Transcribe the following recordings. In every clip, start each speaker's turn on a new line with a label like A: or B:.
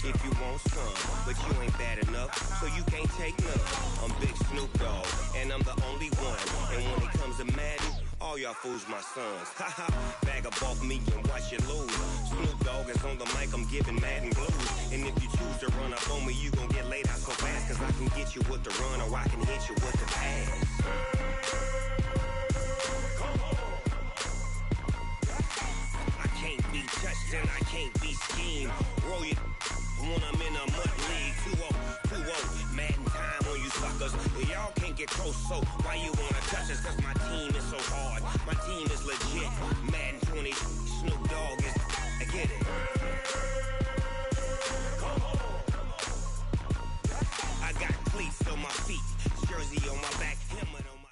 A: If you want some, but you ain't bad enough, so you can't take none. I'm Big Snoop Dogg, and I'm the only one. And when it comes to Madden, all y'all fools my sons. Haha, bag up off me and watch you lose. Snoop Dogg is on the mic, I'm giving Madden blues. And if you choose to run up on me, you gon' get laid out so fast. Cause I can get you with the run or I can hit you with the pass. I can't be touched and I can't be schemed. Roll you when I'm in a mud league. 2-0, Madden time on you suckers. Well, y'all can't get close, so why you wanna touch us? Cause my team is so hard. My team is legit. Madden 20, Snoop Dogg is. I get it. I got cleats on my feet, jersey on my back, helmet on my.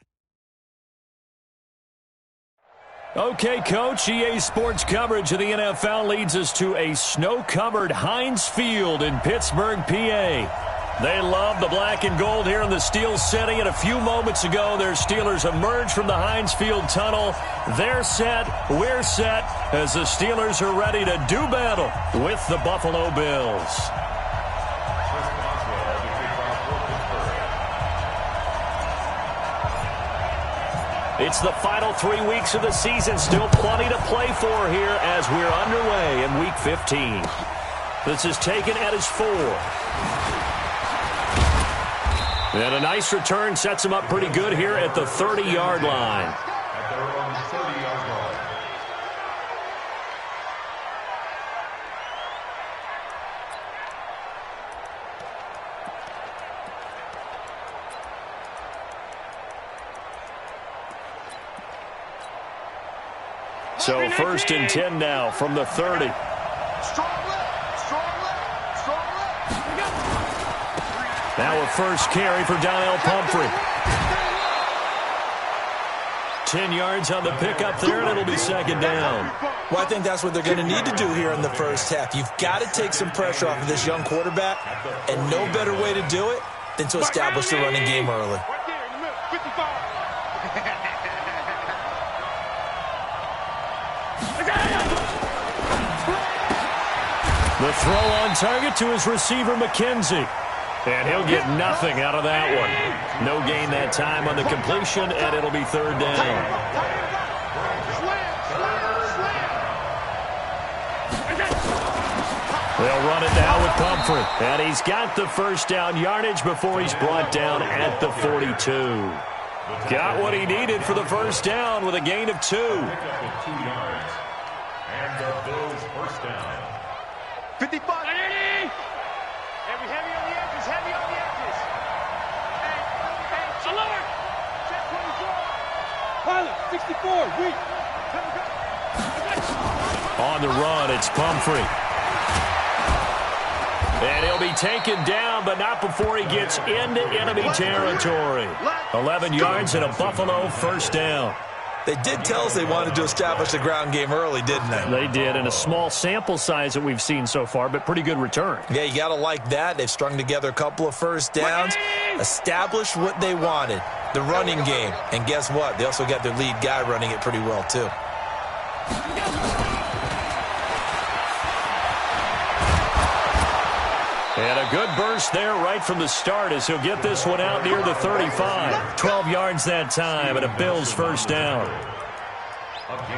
B: Okay, Coach, EA Sports coverage of the NFL leads us to a snow-covered Heinz Field in Pittsburgh, PA. They love the black and gold here in the Steel City, and a few moments ago, their Steelers emerged from the Heinz Field tunnel. They're set, we're set, as the Steelers are ready to do battle with the Buffalo Bills. It's the final 3 weeks of the season. Still plenty to play for here as we're underway in Week 15. This is taken at his 4. And a nice return sets him up pretty good here at the 30-yard line. So 1st and 10 now from the 30. Now a first carry for Donnell Pumphrey. 10 yards on the pickup there, and it'll be 2nd down.
C: Well, I think that's what they're going to need to do here in the first half. You've got to take some pressure off of this young quarterback, and no better way to do it than to establish the running game early.
B: The throw on target to his receiver, McKenzie. And he'll get nothing out of that one. No gain that time on the completion, and it'll be 3rd down. They'll run it now with Pumphrey. And he's got the first down yardage before he's brought down at the 42. Got what he needed for the first down with a gain of 2.
D: And the Bills' first down.
E: 55. Heavy on the edges, heavy on the edges. Hey, alert! Check 24. Pilot, 64, weak.
B: On the run, it's Pumphrey. And he'll be taken down, but not before he gets into enemy territory. 11 yards and a Buffalo first down.
C: They did tell us they wanted to establish the ground game early, didn't they?
B: They did, in a small sample size that we've seen so far, but pretty good return.
C: Yeah, you got to like that. They've strung together a couple of first downs, established what they wanted, the running game. And guess what? They also got their lead guy running it pretty well, too.
B: And a good burst there right from the start as he'll get this one out near the 35. 12 yards that time and a Bills first down.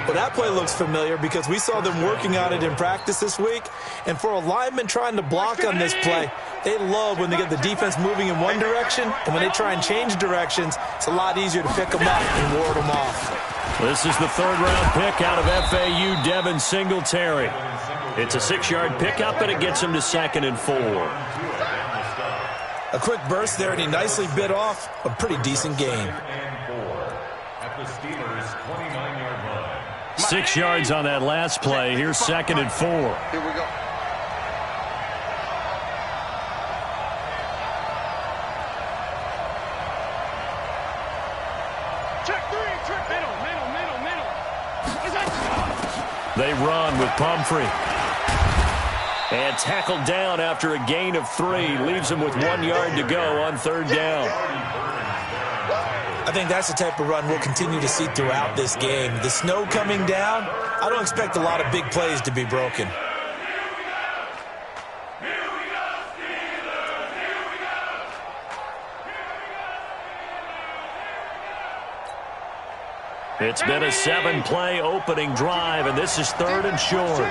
C: Well, that play looks familiar because we saw them working on it in practice this week. And for a lineman trying to block on this play, they love when they get the defense moving in one direction. And when they try and change directions, it's a lot easier to pick them up and ward them off.
B: This is the 3rd-round pick out of FAU, Devin Singletary. It's a 6-yard pickup, and it gets him to 2nd and 4.
C: A quick burst there, and he nicely bit off a pretty decent game.
B: 6 yards on that last play. Here's 2nd and 4.
E: Here we go. Check 3, check middle.
B: They run with Pumphrey. And tackled down after a gain of 3. Leaves him with 1 yard to go on 3rd down.
C: I think that's the type of run we'll continue to see throughout this game. The snow coming down, I don't expect a lot of big plays to be broken.
B: It's been a 7-play opening drive, and this is 3rd and short.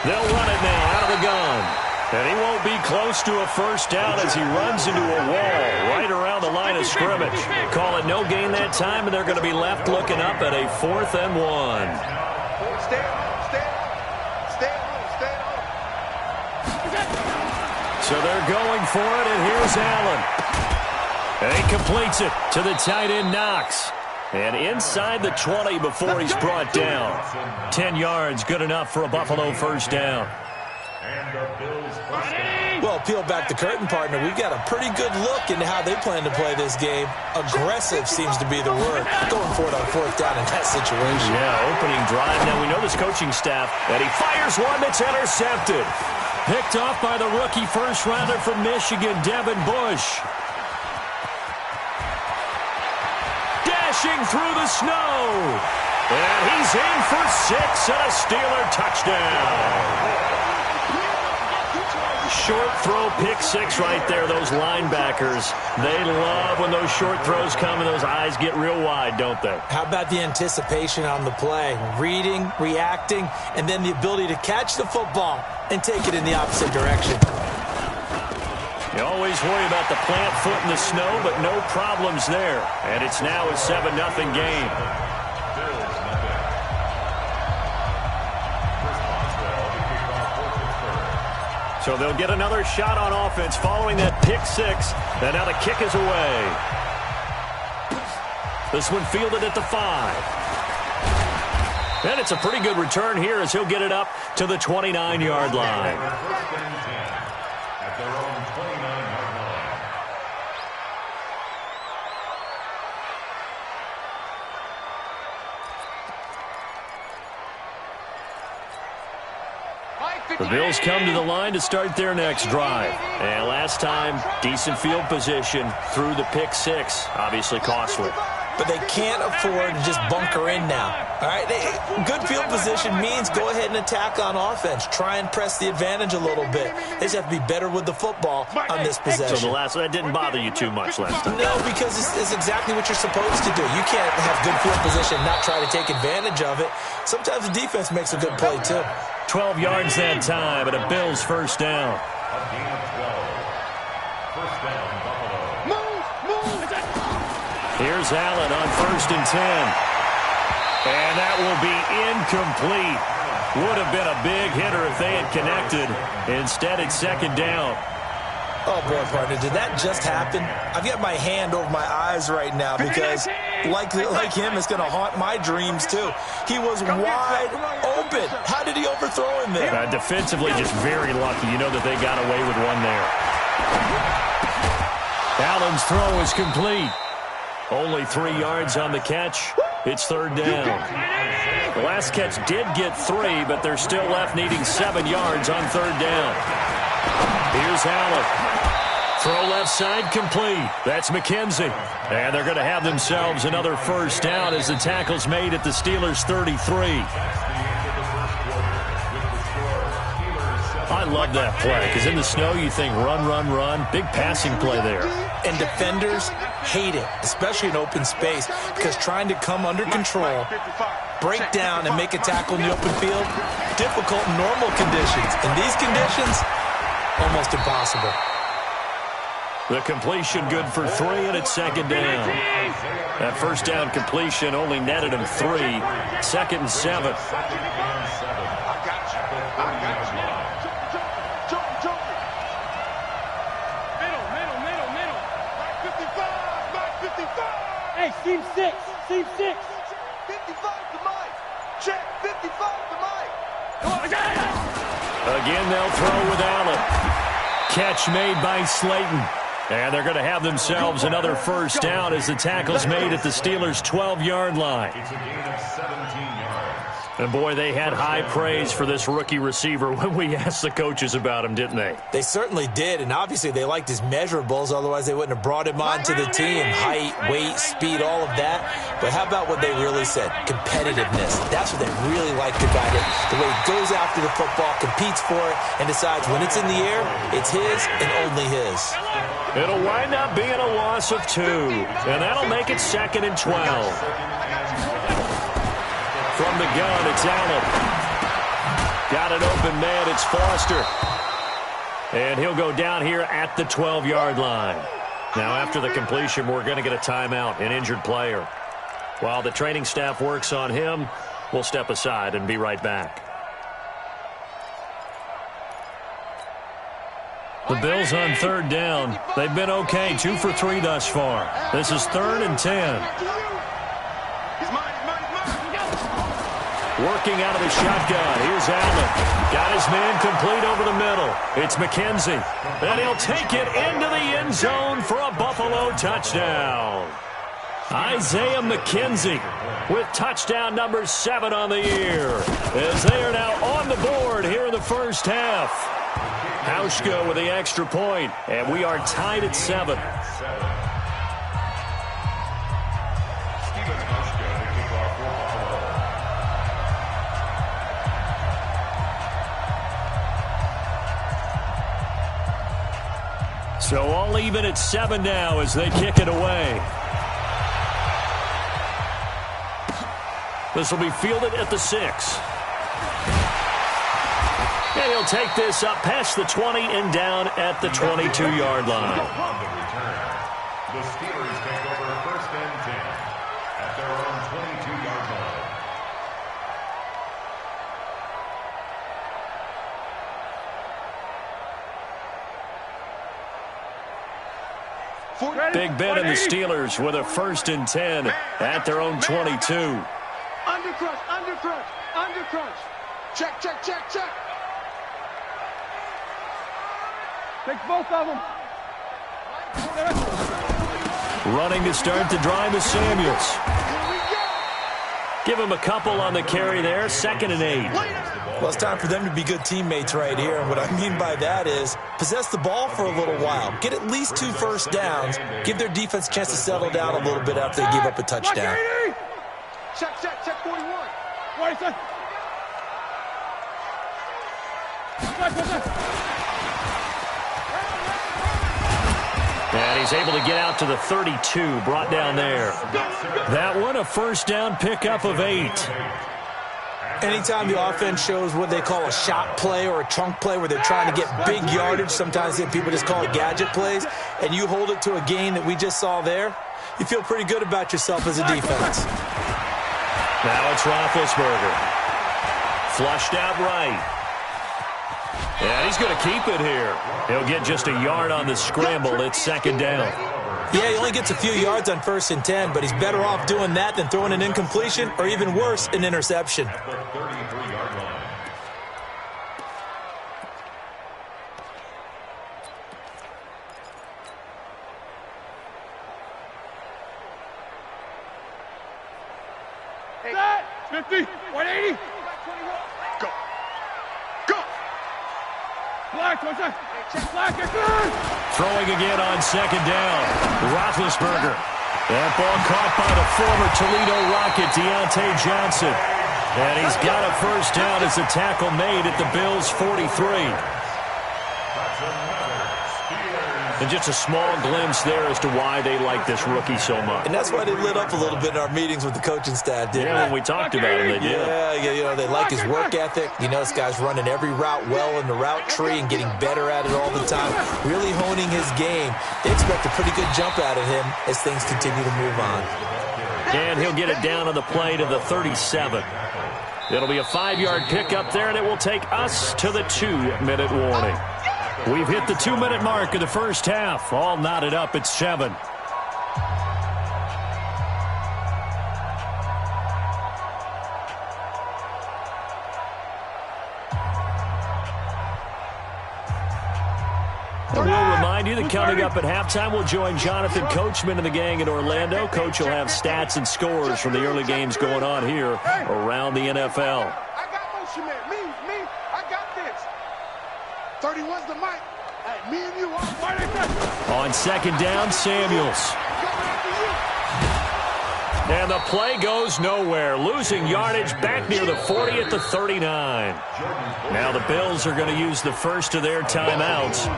B: They'll run it now out of the gun. And he won't be close to a first down as he runs into a wall right around the line of scrimmage. Call it no gain that time, and they're going to be left looking up at a 4th and 1.
E: Stay on.
B: So they're going for it, and here's Allen. And he completes it to the tight end, Knox. And inside the 20 before he's brought down. 10 yards, good enough for a Buffalo first down.
C: Well, peel back the curtain, partner. We've got a pretty good look into how they plan to play this game. Aggressive seems to be the word. Going for it on 4th down in that situation.
B: Yeah, opening drive. Now, we know this coaching staff, and he fires one that's intercepted. Picked off by the rookie first-rounder from Michigan, Devin Bush. Dashing through the snow. And he's in for 6 and a Steeler touchdown. Short throw, pick 6 right there. Those linebackers, they love when those short throws come and those eyes get real wide, don't they?
C: How about the anticipation on the play? Reading, reacting, and then the ability to catch the football and take it in the opposite direction.
B: You always worry about the plant foot in the snow, but no problems there. And it's now a 7-0 game. So they'll get another shot on offense following that pick 6. And now the kick is away. This one fielded at the 5. And it's a pretty good return here as he'll get it up to the 29-yard line. The Bills come to the line to start their next drive. And last time, decent field position through the pick 6. Obviously costly.
C: But they can't afford to just bunker in now. All right, good field position means go ahead and attack on offense. Try and press the advantage a little bit. They just have to be better with the football on this possession.
B: So the last one, that didn't bother you too much last time?
C: No, because it's exactly what you're supposed to do. You can't have good field position and not try to take advantage of it. Sometimes the defense makes a good play, too.
B: 12 yards that time, and a Bills first down. Here's Allen on 1st and 10. And that will be incomplete. Would have been a big hitter if they had connected. Instead, it's 2nd down.
C: Oh, boy, partner, did that just happen? I've got my hand over my eyes right now because, like him, it's going to haunt my dreams, too. He was wide open. How did he overthrow him there?
B: Defensively, just very lucky. You know that they got away with one there. Allen's throw is complete. Only 3 yards on the catch. It's 3rd down. The last catch did get 3, but they're still left needing 7 yards on 3rd down. Here's Allen. Throw left side complete. That's McKenzie. And they're going to have themselves another first down as the tackle's made at the Steelers' 33. I love that play because in the snow you think run, run, run. Big passing play there.
C: And defenders hate it, especially in open space, because trying to come under control, break down, and make a tackle in the open field, difficult in normal conditions. In these conditions, almost impossible.
B: The completion good for 3, and it's 2nd down. That first down completion only netted him 3. 2nd and 7.
F: Hey, seam 6. 55
E: to Mike. Check, 55 to Mike.
B: Again, they'll throw with Allen. Catch made by Slayton. And they're going to have themselves another first down as the tackle's made at the Steelers' 12-yard line.
D: It's a gain of 17 yards.
B: And, boy, they had high praise for this rookie receiver when we asked the coaches about him, didn't they?
C: They certainly did, and obviously they liked his measurables. Otherwise, they wouldn't have brought him onto the team. Height, weight, speed, all of that. But how about what they really said? Competitiveness. That's what they really liked about it. The way he goes after the football, competes for it, and decides when it's in the air, it's his and only his.
B: It'll wind up being a loss of 2, and that'll make it 2nd and 12. From the gun, it's Allen. Got an open man, it's Foster. And he'll go down here at the 12-yard line. Now, after the completion, we're going to get a timeout, an injured player. While the training staff works on him, we'll step aside and be right back. The Bills on 3rd down. They've been okay, 2 for 3 thus far. This is 3rd and 10. Working out of the shotgun. Here's Allen. Got his man complete over the middle. It's McKenzie. And he'll take it into the end zone for a Buffalo touchdown. Isaiah McKenzie with touchdown number 7 on the year, as they are now on the board here in the first half. Hauschka with the extra point, and we are tied at 7. So all even at 7 now as they kick it away. This will be fielded at the 6. And he'll take this up past the 20 and down at the 22-yard line.
D: On the return, the Steelers take over 1st and 10 at their own 22-yard line.
B: Big Ben and the Steelers with a 1st and 10 at their own 22.
F: Undercrunch, undercrunch, undercrunch. Check, check, check, check. Take both of them.
B: Running to start the drive is Samuels. Give him a couple on the carry there, 2nd and 8.
C: Well, it's time for them to be good teammates right here. And what I mean by that is possess the ball for a little while. Get at least 2 first downs. Give their defense a chance to settle down a little bit after they give up a touchdown.
F: Check, check, check 41. Wait, check.
B: And he's able to get out to the 32, brought down there. That one, a first down pickup of 8.
C: Anytime the offense shows what they call a shot play or a chunk play where they're trying to get big yardage, sometimes people just call it gadget plays, and you hold it to a gain that we just saw there, you feel pretty good about yourself as a defense.
B: Now it's Roethlisberger. Flushed out right. And he's going to keep it here. He'll get just a yard on the scramble. It's 2nd down.
C: Yeah, he only gets a few yards on 1st and 10, but he's better off doing that than throwing an incompletion or even worse, an interception.
D: At the 33-yard line.
F: Set, 50, 180. Go. Go. Black, what's that? Black, get good.
B: Throwing again on 2nd down. Roethlisberger. That ball caught by the former Toledo Rocket, Deontay Johnson. And he's got a first down as the tackle made at the Bills' 43. And just a small glimpse there as to why they like this rookie so much.
C: And that's why they lit up a little bit in our meetings with the coaching staff, didn't they?
B: Yeah, when we talked about him, they did.
C: Yeah, you know, they like his work ethic. You know, this guy's running every route well in the route tree and getting better at it all the time, really honing his game. They expect a pretty good jump out of him as things continue to move on.
B: And he'll get it down on the play to the 37. It'll be a 5-yard pickup there, and it will take us to the 2-minute warning. We've hit the 2-minute mark of the first half. All knotted up at 7. We'll remind remind you that coming up at halftime, we'll join Jonathan Coachman and the gang in Orlando. Coach will have stats and scores from the early games going on here around the NFL.
F: I got motion, man. Me, I got this. 31's the mic. Hey, me and you.
B: On second down, Samuels. And the play goes nowhere, losing yardage back near the 40 at the 39. Now the Bills are going to use the first of their timeouts.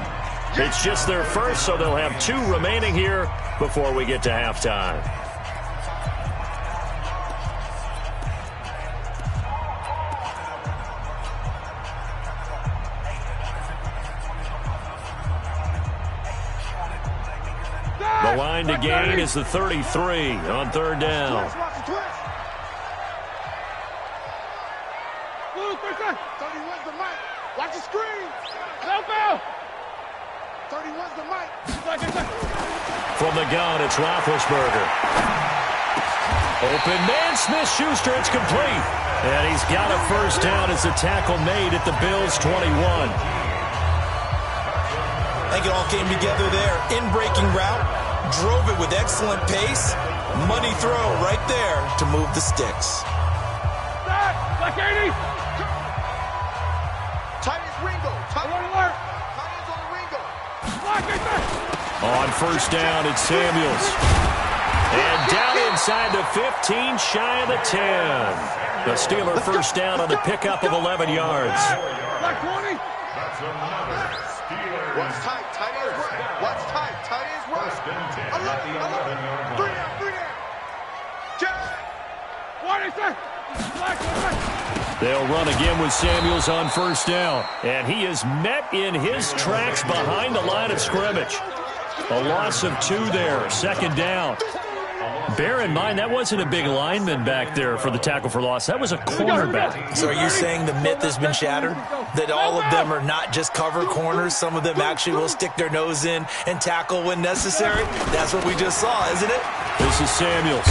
B: It's just their first, so they'll have 2 remaining here before we get to halftime. The line to gain is the 33 on third down.
F: 31's the mic. Watch the screen. Help out. 31's the mic.
B: From the gun, it's Roethlisberger. Open man, Smith-Schuster, it's complete. And he's got a first down as the tackle made at the Bills' 21.
C: I think it all came together there. In-breaking route, drove it with excellent pace. Money throw right there to move the sticks.
F: Black 80. Tight is Ringo. Tight alert. Tight is on Ringo.
B: On first down, it's Samuels. And down inside the 15, shy of the 10. The Steeler first down on the pickup of 11 yards.
F: Black 20.
D: That's another Steelers.
F: What's tight? Tight is right. What's tight? Tight is right.
D: First and 10 at the 11-yard line.
F: 3 down. Jack. What is that? Black.
B: They'll run again with Samuels on first down. And he is met in his tracks behind the line of scrimmage. A loss of 2 there, second down. Bear in mind, that wasn't a big lineman back there for the tackle for loss. That was a cornerback.
C: So are you saying the myth has been shattered? That all of them are not just cover corners? Some of them actually will stick their nose in and tackle when necessary? That's what we just saw, isn't it?
B: This is Samuels.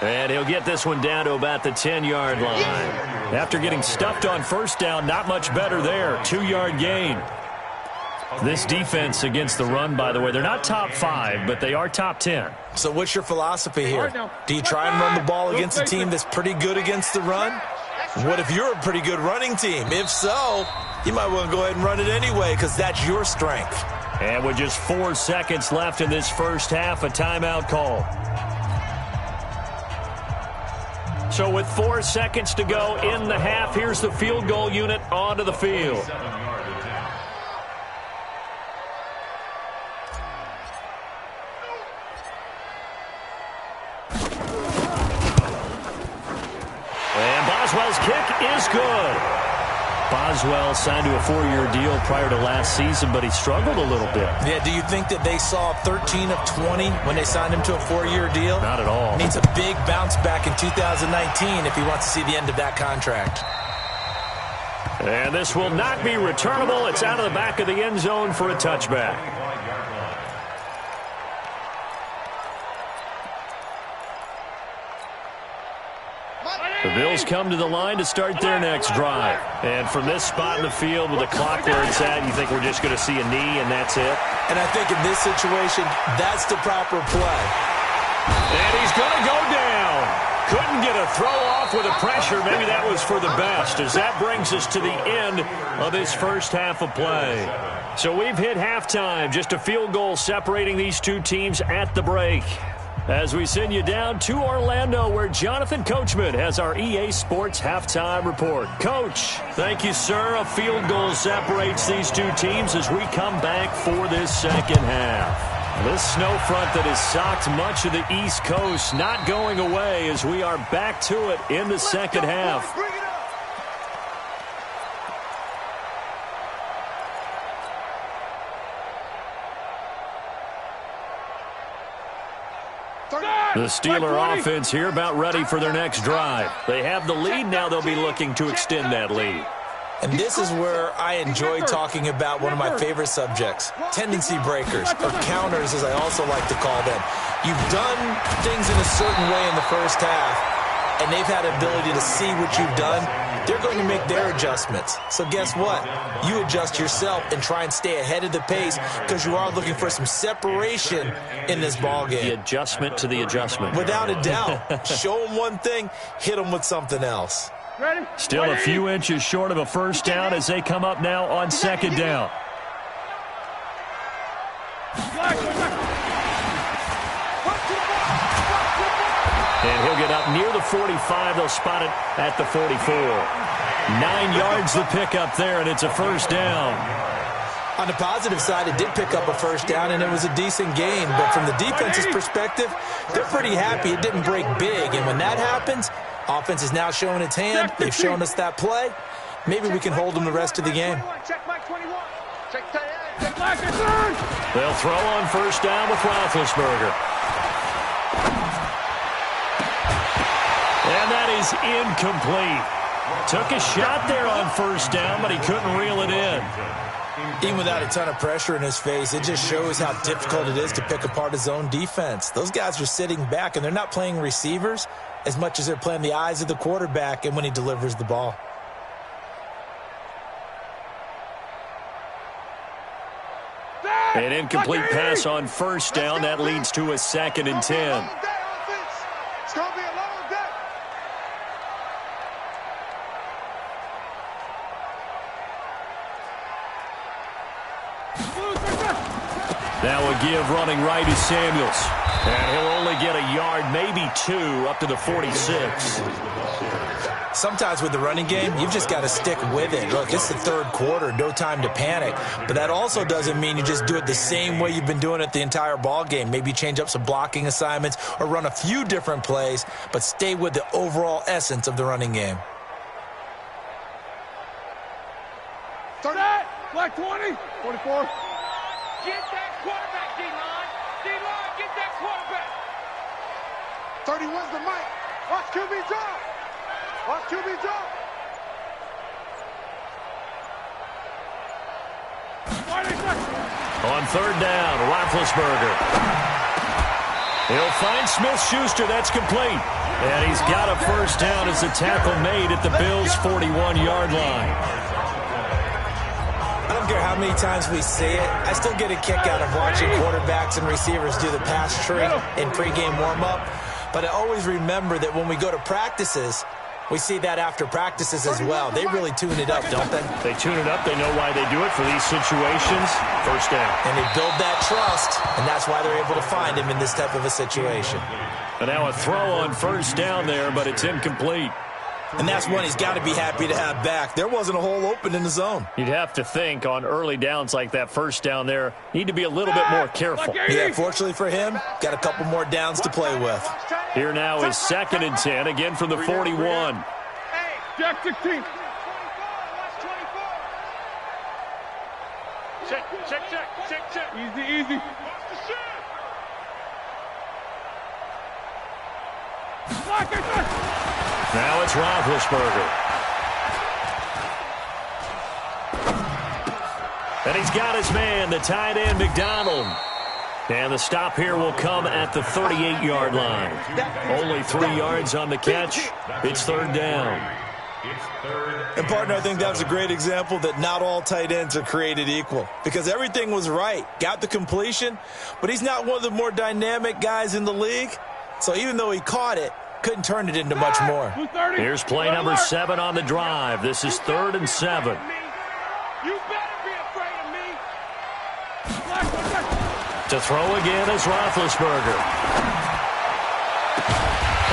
B: And he'll get this one down to about the 10-yard line. After getting stuffed on first down, not much better there. 2-yard gain. This defense against the run, by the way, they're not top 5, but they are top 10.
C: So what's your philosophy here? Do you try and run the ball against a team that's pretty good against the run? What if you're a pretty good running team? If so, you might want to go ahead and run it anyway because that's your strength.
B: And with just 4 seconds left in this first half, a timeout call. So with 4 seconds to go in the half, here's the field goal unit onto the field. And Boswell's kick is good. Boswell signed to a 4-year deal prior to last season, but he struggled a little bit.
C: Yeah, do you think that they saw 13 of 20 when they signed him to a 4-year deal?
B: Not at all.
C: Needs a big bounce back in 2019 if he wants to see the end of that contract.
B: And this will not be returnable. It's out of the back of the end zone for a touchback. The Bills come to the line to start their next drive. And from this spot in the field with the clock where it's at, you think we're just going to see a knee and that's it?
C: And I think in this situation, that's the proper play.
B: And he's going to go down. Couldn't get a throw off with the pressure. Maybe that was for the best, as that brings us to the end of this first half of play. So we've hit halftime. Just a field goal separating these two teams at the break. As we send you down to Orlando, where Jonathan Coachman has our EA Sports halftime report. Coach, thank you, sir. A field goal separates these two teams as we come back for this second half. This snow front that has socked much of the East Coast not going away as we are back to it in the second half. The Steeler offense here about ready for their next drive. They have the lead. Now they'll be looking to extend that lead.
C: And this is where I enjoy talking about one of my favorite subjects, tendency breakers, or counters as I also like to call them. You've done things in a certain way in the first half, and they've had the ability to see what you've done, they're going to make their adjustments. So guess what? You adjust yourself and try and stay ahead of the pace because you are looking for some separation in this ball game.
B: The adjustment to the adjustment.
C: Without a doubt. Show them one thing, hit them with something else.
E: Ready?
B: Still a few inches short of a first down as they come up now on second down. And he'll get up near the 45. They'll spot it at the 44. 9 yards to pick up there, and it's a first down.
C: On the positive side, it did pick up a first down, and it was a decent gain. But from the defense's perspective, they're pretty happy it didn't break big. And when that happens, offense is now showing its hand. They've shown us that play. Maybe we can hold them the rest of the game.
B: They'll throw on first down with Roethlisberger. And that is incomplete. Took a shot there on first down, but he couldn't reel it in.
C: Even without a ton of pressure in his face, it just shows how difficult it is to pick apart his own defense. Those guys are sitting back, and they're not playing receivers as much as they're playing the eyes of the quarterback and when he delivers the ball.
B: An incomplete pass on first down. That leads to a 2nd and 10.
F: It's going to be a long day.
B: Now a give running right is Samuels. And he'll only get a yard, maybe 2, up to the 46.
C: Sometimes with the running game, you've just got to stick with it. Look, it's the third quarter, no time to panic. But that also doesn't mean you just do it the same way you've been doing it the entire ball game. Maybe change up some blocking assignments or run a few different plays, but stay with the overall essence of the running game.
F: 30, like 20, 44.
E: Get that quarterback, D-line. D-line, get that quarterback.
F: 31's the mic. Watch QB drop. Watch QB drop.
B: On third down, Roethlisberger. He'll find Smith-Schuster. That's complete. And he's got a first down as the tackle made at the Bills' 41-yard line.
C: I don't care how many times we say it, I still get a kick out of watching quarterbacks and receivers do the pass tree in pregame warm-up. But I always remember that when we go to practices, we see that after practices as well. They really tune it up, don't they?
B: They tune it up. They know why they do it for these situations. First down.
C: And they build that trust, and that's why they're able to find him in this type of a situation.
B: And now a throw on first down there, but it's incomplete.
C: And that's one he's got to be happy to have back. There wasn't a hole open in the zone.
B: You'd have to think on early downs like that first down there, need to be a little bit more careful.
C: Yeah, fortunately for him, got a couple more downs to play with.
B: Here now is 2nd and 10, again from the 41.
F: Jack 16.
E: Check.
F: Easy.
B: Now it's Roethlisberger. And he's got his man, the tight end, McDonald. And the stop here will come at the 38-yard line. Only 3 yards on the catch. It's third down.
C: And, partner, I think that was a great example that not all tight ends are created equal. Because everything was right. Got the completion, but he's not one of the more dynamic guys in the league. So even though he caught it, couldn't turn it into much more.
B: Here's play number 7 on the drive. This is 3rd and 7.
E: You better be afraid of me.
B: To throw again is Roethlisberger.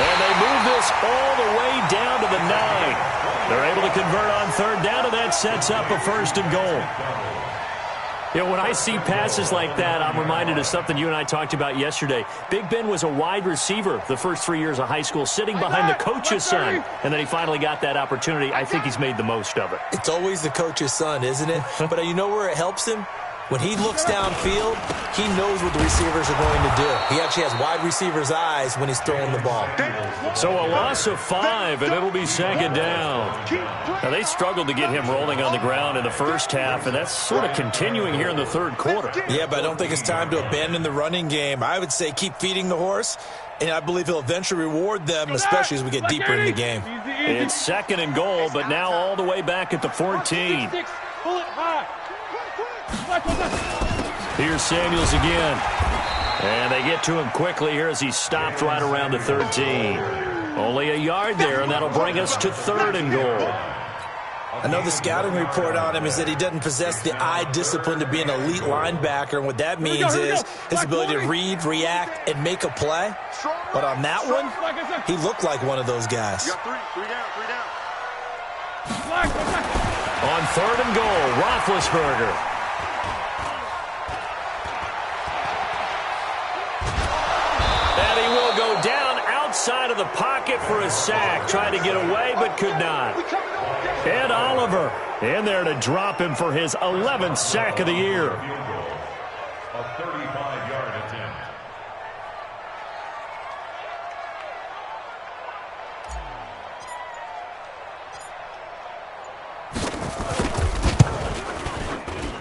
B: And they move this all the way down to the 9. They're able to convert on third down, and that sets up a 1st and goal. You know, when I see passes like that, I'm reminded of something you and I talked about yesterday. Big Ben was a wide receiver the first 3 years of high school, sitting behind the coach's son, and then he finally got that opportunity. I think he's made the most of it.
C: It's always the coach's son, isn't it? But you know where it helps him? When he looks downfield, he knows what the receivers are going to do. He actually has wide receivers' eyes when he's throwing the ball.
B: So a loss of 5, and it'll be 2nd down. Now, they struggled to get him rolling on the ground in the first half, and that's sort of continuing here in the third quarter.
C: Yeah, but I don't think it's time to abandon the running game. I would say keep feeding the horse And I believe he'll eventually reward them, especially as we get deeper in the game.
B: It's 2nd and goal, but now all the way back at the 14. Here's Samuels again. And they get to him quickly here as he stopped right around the 13. Only a yard there, and that'll bring us to 3rd and goal.
C: I know the scouting report on him is that he doesn't possess the eye discipline to be an elite linebacker, and what that means is his ability to read, react, and make a play. But on that one, he looked like one of those guys.
F: You got three down.
B: On 3rd and goal, Roethlisberger. And he will go down outside of the pocket for a sack. Tried to get away, but could not. Ed Oliver in there to drop him for his 11th sack of the year.
D: A 35-yard attempt.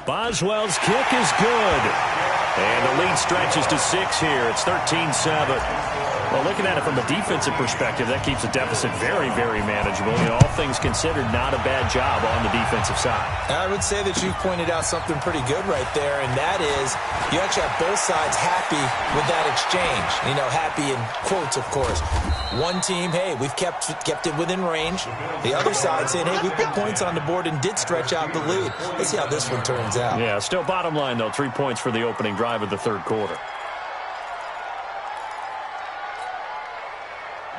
B: Boswell's kick is good. And the lead stretches to 6 here. It's 13-7. Well, looking at it from a defensive perspective, that keeps the deficit very, very manageable. You know, all things considered, not a bad job on the defensive side.
C: I would say that you pointed out something pretty good right there, and that is you actually have both sides happy with that exchange. You know, happy in quotes, of course. One team, hey, we've kept it within range. The other side saying, hey, we put points on the board and did stretch out the lead. Let's see how this one turns out.
B: Yeah, still bottom line, though, 3 points for the opening drive of the 3rd quarter.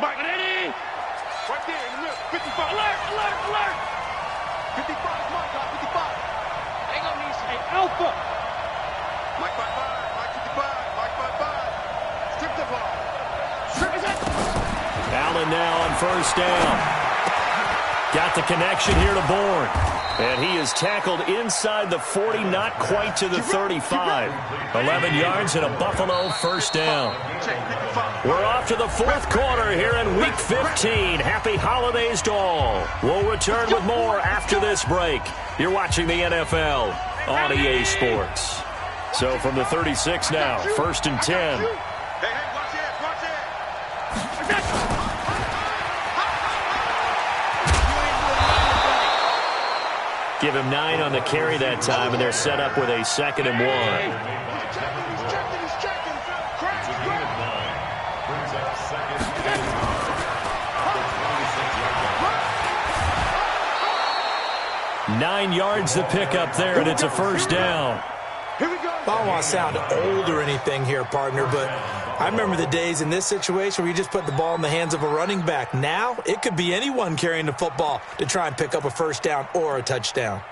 F: Mike, ready? Right there in the middle. 55. Alert! 55 is Mike, 55. Hang on, these. Hey, Alpha. Mike 55. Mike 55. Mike 55. Strip the ball. Strip is it.
B: Allen now on 1st down. Got the connection here to Bourne. And he is tackled inside the 40, not quite to the 35. 11 yards and a Buffalo 1st down. We're off to the 4th quarter here in Week 15. Happy holidays to all. We'll return with more after this break. You're watching the NFL on EA Sports. So from the 36 now, 1st and 10.
F: Hey, watch it.
B: Give him 9 on the carry that time, and they're set up with a 2nd and 1.
F: He's checking.
D: Brings up 2nd and 10.
B: 9 yards the pickup there, and it's a 1st down.
F: Here we go.
C: I don't want to sound old or anything here, partner, but I remember the days in this situation where you just put the ball in the hands of a running back. Now, it could be anyone carrying the football to try and pick up a 1st down or a touchdown.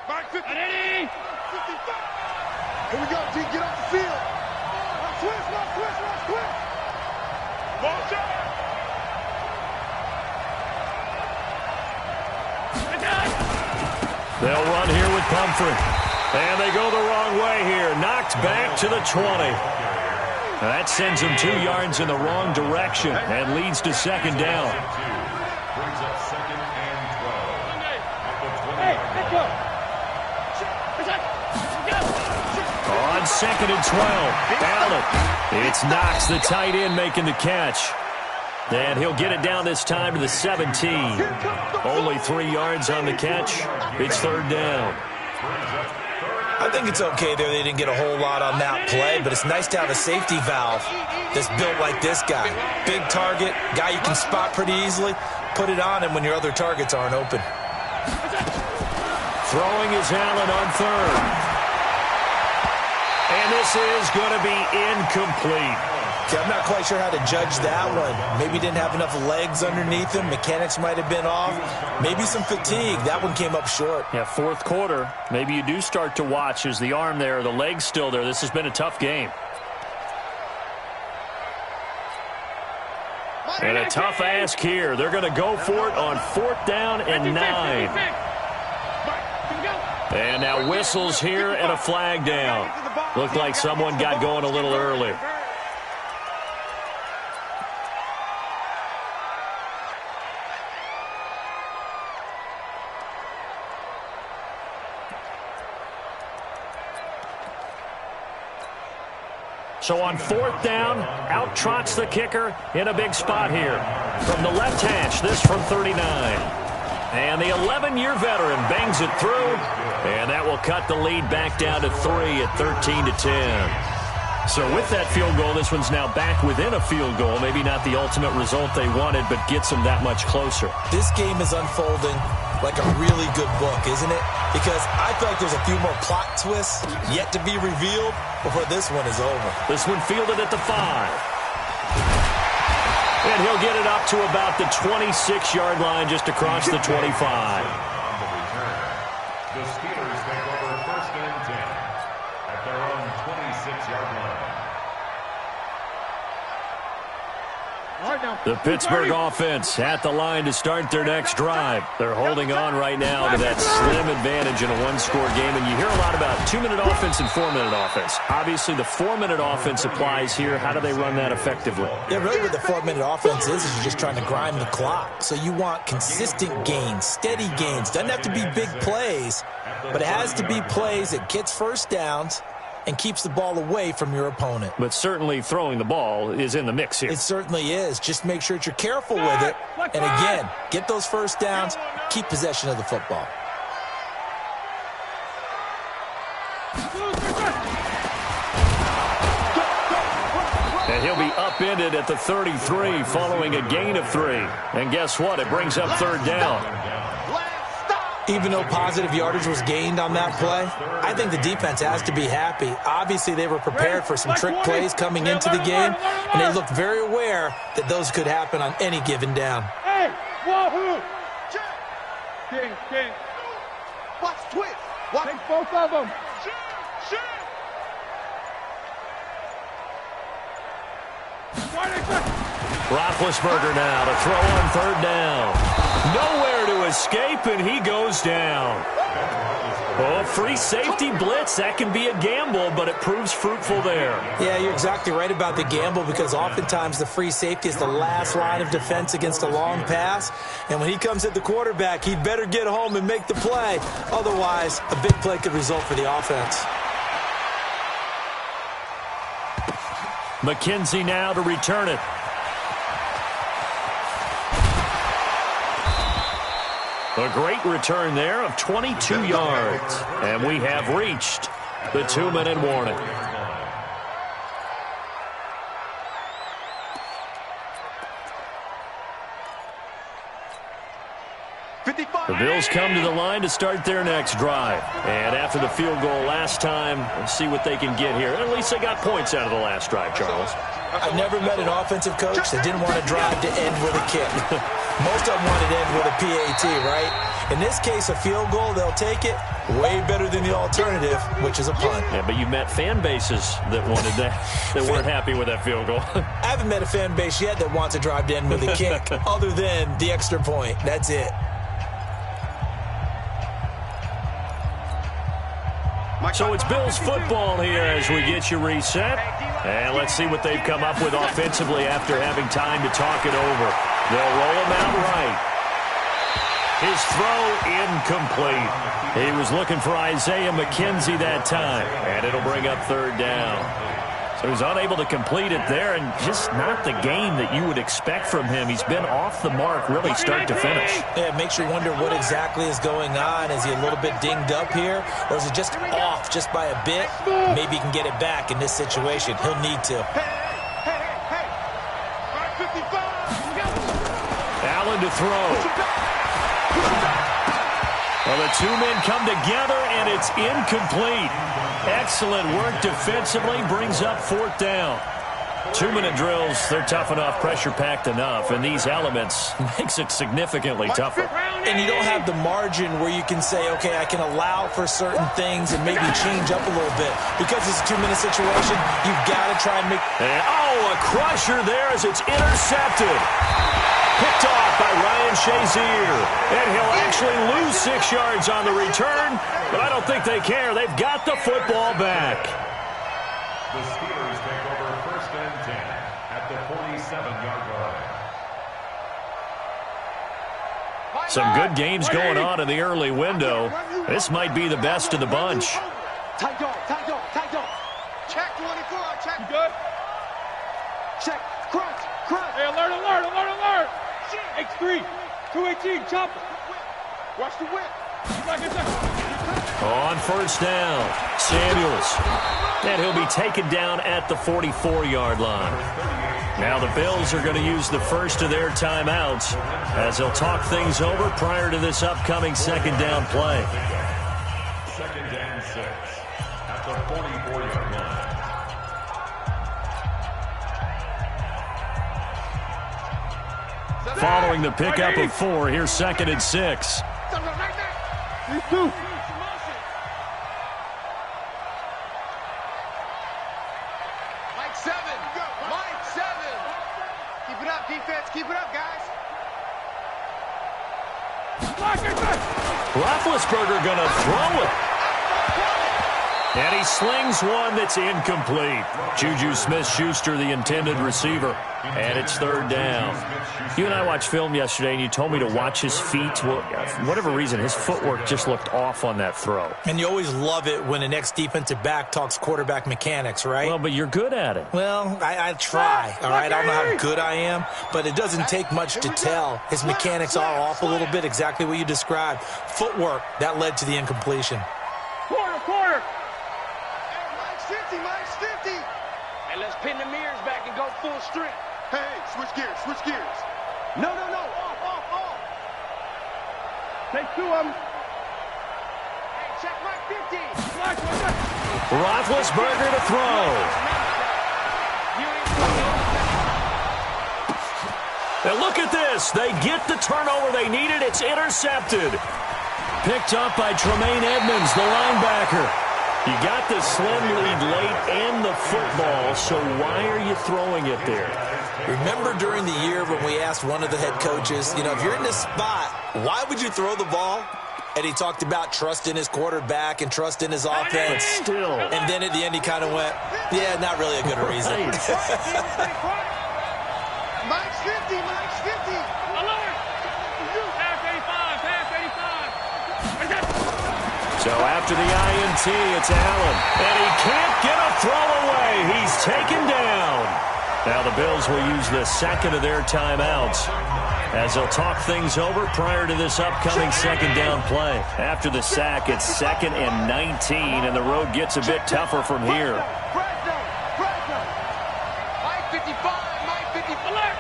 F: Mike 50. Ready? 55. Here we go, G. Get off the field. Twist. Ball shot.
B: They'll run here with Pumphrey. And they go the wrong way here. Knocked back to the 20. That sends them 2 yards in the wrong direction and leads to 2nd down.
D: Brings up 2nd and 12.
B: On 2nd and 12. Allen. It's Knox, the tight end, making the catch. And he'll get it down this time to the 17. Only 3 yards on the catch. It's 3rd down.
C: I think it's okay there they didn't get a whole lot on that play, but it's nice to have a safety valve that's built like this guy. Big target, guy you can spot pretty easily. Put it on him when your other targets aren't open.
B: Throwing is Allen on 3rd. And this is going to be incomplete.
C: Okay, I'm not quite sure how to judge that one. Maybe didn't have enough legs underneath him. Mechanics might have been off. Maybe some fatigue. That one came up short.
B: Yeah, 4th quarter. Maybe you do start to watch as the arm there, the leg's still there. This has been a tough game. And a tough ask here. They're going to go for it on 4th down and 9. And now whistles here and a flag down. Looked like someone got going a little early. So on 4th down, out trots the kicker in a big spot here. From the left hash, this from 39. And the 11-year veteran bangs it through, and that will cut the lead back down to 3 at 13-10. So with that field goal, this one's now back within a field goal. Maybe not the ultimate result they wanted, but gets them that much closer.
C: This game is unfolding like a really good book, isn't it? Because I feel like there's a few more plot twists yet to be revealed before this one is over.
B: This one fielded at the 5. And he'll get it up to about the 26-yard line, just across the 25.
D: On the return, the Steelers take over 1st and 10 at their own 26-yard line.
B: The Pittsburgh offense at the line to start their next drive. They're holding on right now to that slim advantage in a one-score game. And you hear a lot about 2-minute offense and 4-minute offense. Obviously, the 4-minute offense applies here. How do they run that effectively?
C: Yeah, really what the 4-minute offense is you're just trying to grind the clock. So you want consistent gains, steady gains. Doesn't have to be big plays, but it has to be plays that gets first downs and keeps the ball away from your opponent.
B: But certainly throwing the ball is in the mix here.
C: It certainly is. Just make sure that you're careful with it. And again, get those first downs, keep possession of the football.
B: And he'll be upended at the 33 following a gain of 3. And guess what? It brings up 3rd down.
C: Even though positive yardage was gained on that play, I think the defense has to be happy. Obviously, they were prepared for some trick plays coming into the game, and they looked very aware that those could happen on any given down.
E: Hey, wahoo! King.
F: Watch twist. Watch.
E: Take both of them.
B: Roethlisberger now to throw on 3rd down. Nowhere to escape, and he goes down. Oh, free safety blitz. That can be a gamble, but it proves fruitful there.
C: Yeah, you're exactly right about the gamble because oftentimes the free safety is the last line of defense against a long pass. And when he comes at the quarterback, he'd better get home and make the play. Otherwise, a big play could result for the offense.
B: McKenzie now to return it. A great return there of 22 yards. And we have reached the 2-minute warning. The Bills come to the line to start their next drive. And after the field goal last time, let's see what they can get here. At least they got points out of the last drive, Charles.
C: I've never met an offensive coach that didn't want to drive to end with a kick. Most of them wanted to end with a PAT, right? In this case, a field goal, they'll take it. Way better than the alternative, which is a punt.
B: Yeah, but you met fan bases that wanted that, that weren't happy with that field goal.
C: I haven't met a fan base yet that wants to drive to end with a kick, other than the extra point. That's it.
B: So it's Bills football here as we get you reset. And let's see what they've come up with offensively after having time to talk it over. They'll roll him out right. His throw incomplete. He was looking for Isaiah McKenzie that time. And it'll bring up 3rd down. So he's unable to complete it there, and just not the game that you would expect from him. He's been off the mark really start to finish.
C: Yeah, it makes you wonder what exactly is going on. Is he a little bit dinged up here, or is it just off just by a bit? Maybe he can get it back in this situation. He'll need to.
F: Hey. All right, 55.
B: Allen to throw. Well, the two men come together, and it's incomplete. Excellent work defensively, brings up 4th down. 2-minute drills, they're tough enough, pressure-packed enough, and these elements makes it significantly tougher.
C: And you don't have the margin where you can say, okay, I can allow for certain things and maybe change up a little bit. Because it's a 2-minute situation, you've got to try and make...
B: And, a crusher there as it's intercepted. Picked off by Ryan Shazier. And he'll actually lose 6 yards on the return, but I don't think they care. They've got the football back.
D: The Steelers take over 1st and 10 at the 47-yard line.
B: Some good games going on in the early window. This might be the best of the bunch.
F: Tight dog. Check 24, check. You good? Check. Crunch. Crunch.
E: Hey, alert, alert, alert, alert. X3. 218. Chopper.
F: Watch the whip.
B: On first down, Samuels. And he'll be taken down at the 44-yard line. Now the Bills are going to use the first of their timeouts as they'll talk things over prior to this upcoming second down play.
D: Second and 6 at the 44-yard line.
B: Following the pickup of 4, here's second and 6.
E: These two.
F: Mike 7. Mike 7. Keep it up, defense. Keep it up, guys.
B: Roethlisberger going to throw it. And he slings one that's incomplete. Juju Smith-Schuster, the intended receiver. And it's third down. You and I watched film yesterday, and you told me to watch his feet. Well, for whatever reason, his footwork just looked off on that throw.
C: And you always love it when the next defensive back talks quarterback mechanics, right?
B: Well, but you're good at it.
C: Well, I try, all right? I don't know how good I am, but it doesn't take much to tell. His mechanics are off a little bit, exactly what you described. Footwork, that led to the incompletion.
E: Quarter.
F: Mike's 50.
E: Hey, let's pin the mirrors back and go full strength.
F: Hey, switch gears. No. Off.
E: Take 2 of them.
F: Hey, check Mike 50.
B: Roethlisberger to throw. And look at this. They get the turnover they needed. It's intercepted. Picked up by Tremaine Edmonds, the linebacker. You got the slim lead late and the football, so why are you throwing it there?
C: Remember during the year when we asked one of the head coaches, if you're in this spot, why would you throw the ball? And he talked about trust in his quarterback and trust in his offense.
B: Still.
C: And then at the end he kind of went, yeah, not really a good reason.
F: Mike's 50.
E: Alert. Pass 85.
B: So after the INT, it's Allen. And he can't get a throw away. He's taken down. Now the Bills will use the second of their timeouts as they'll talk things over prior to this upcoming second down play. After the sack, it's 2nd and 19, and the road gets a bit tougher from here.
F: Mike 55.
E: Alert.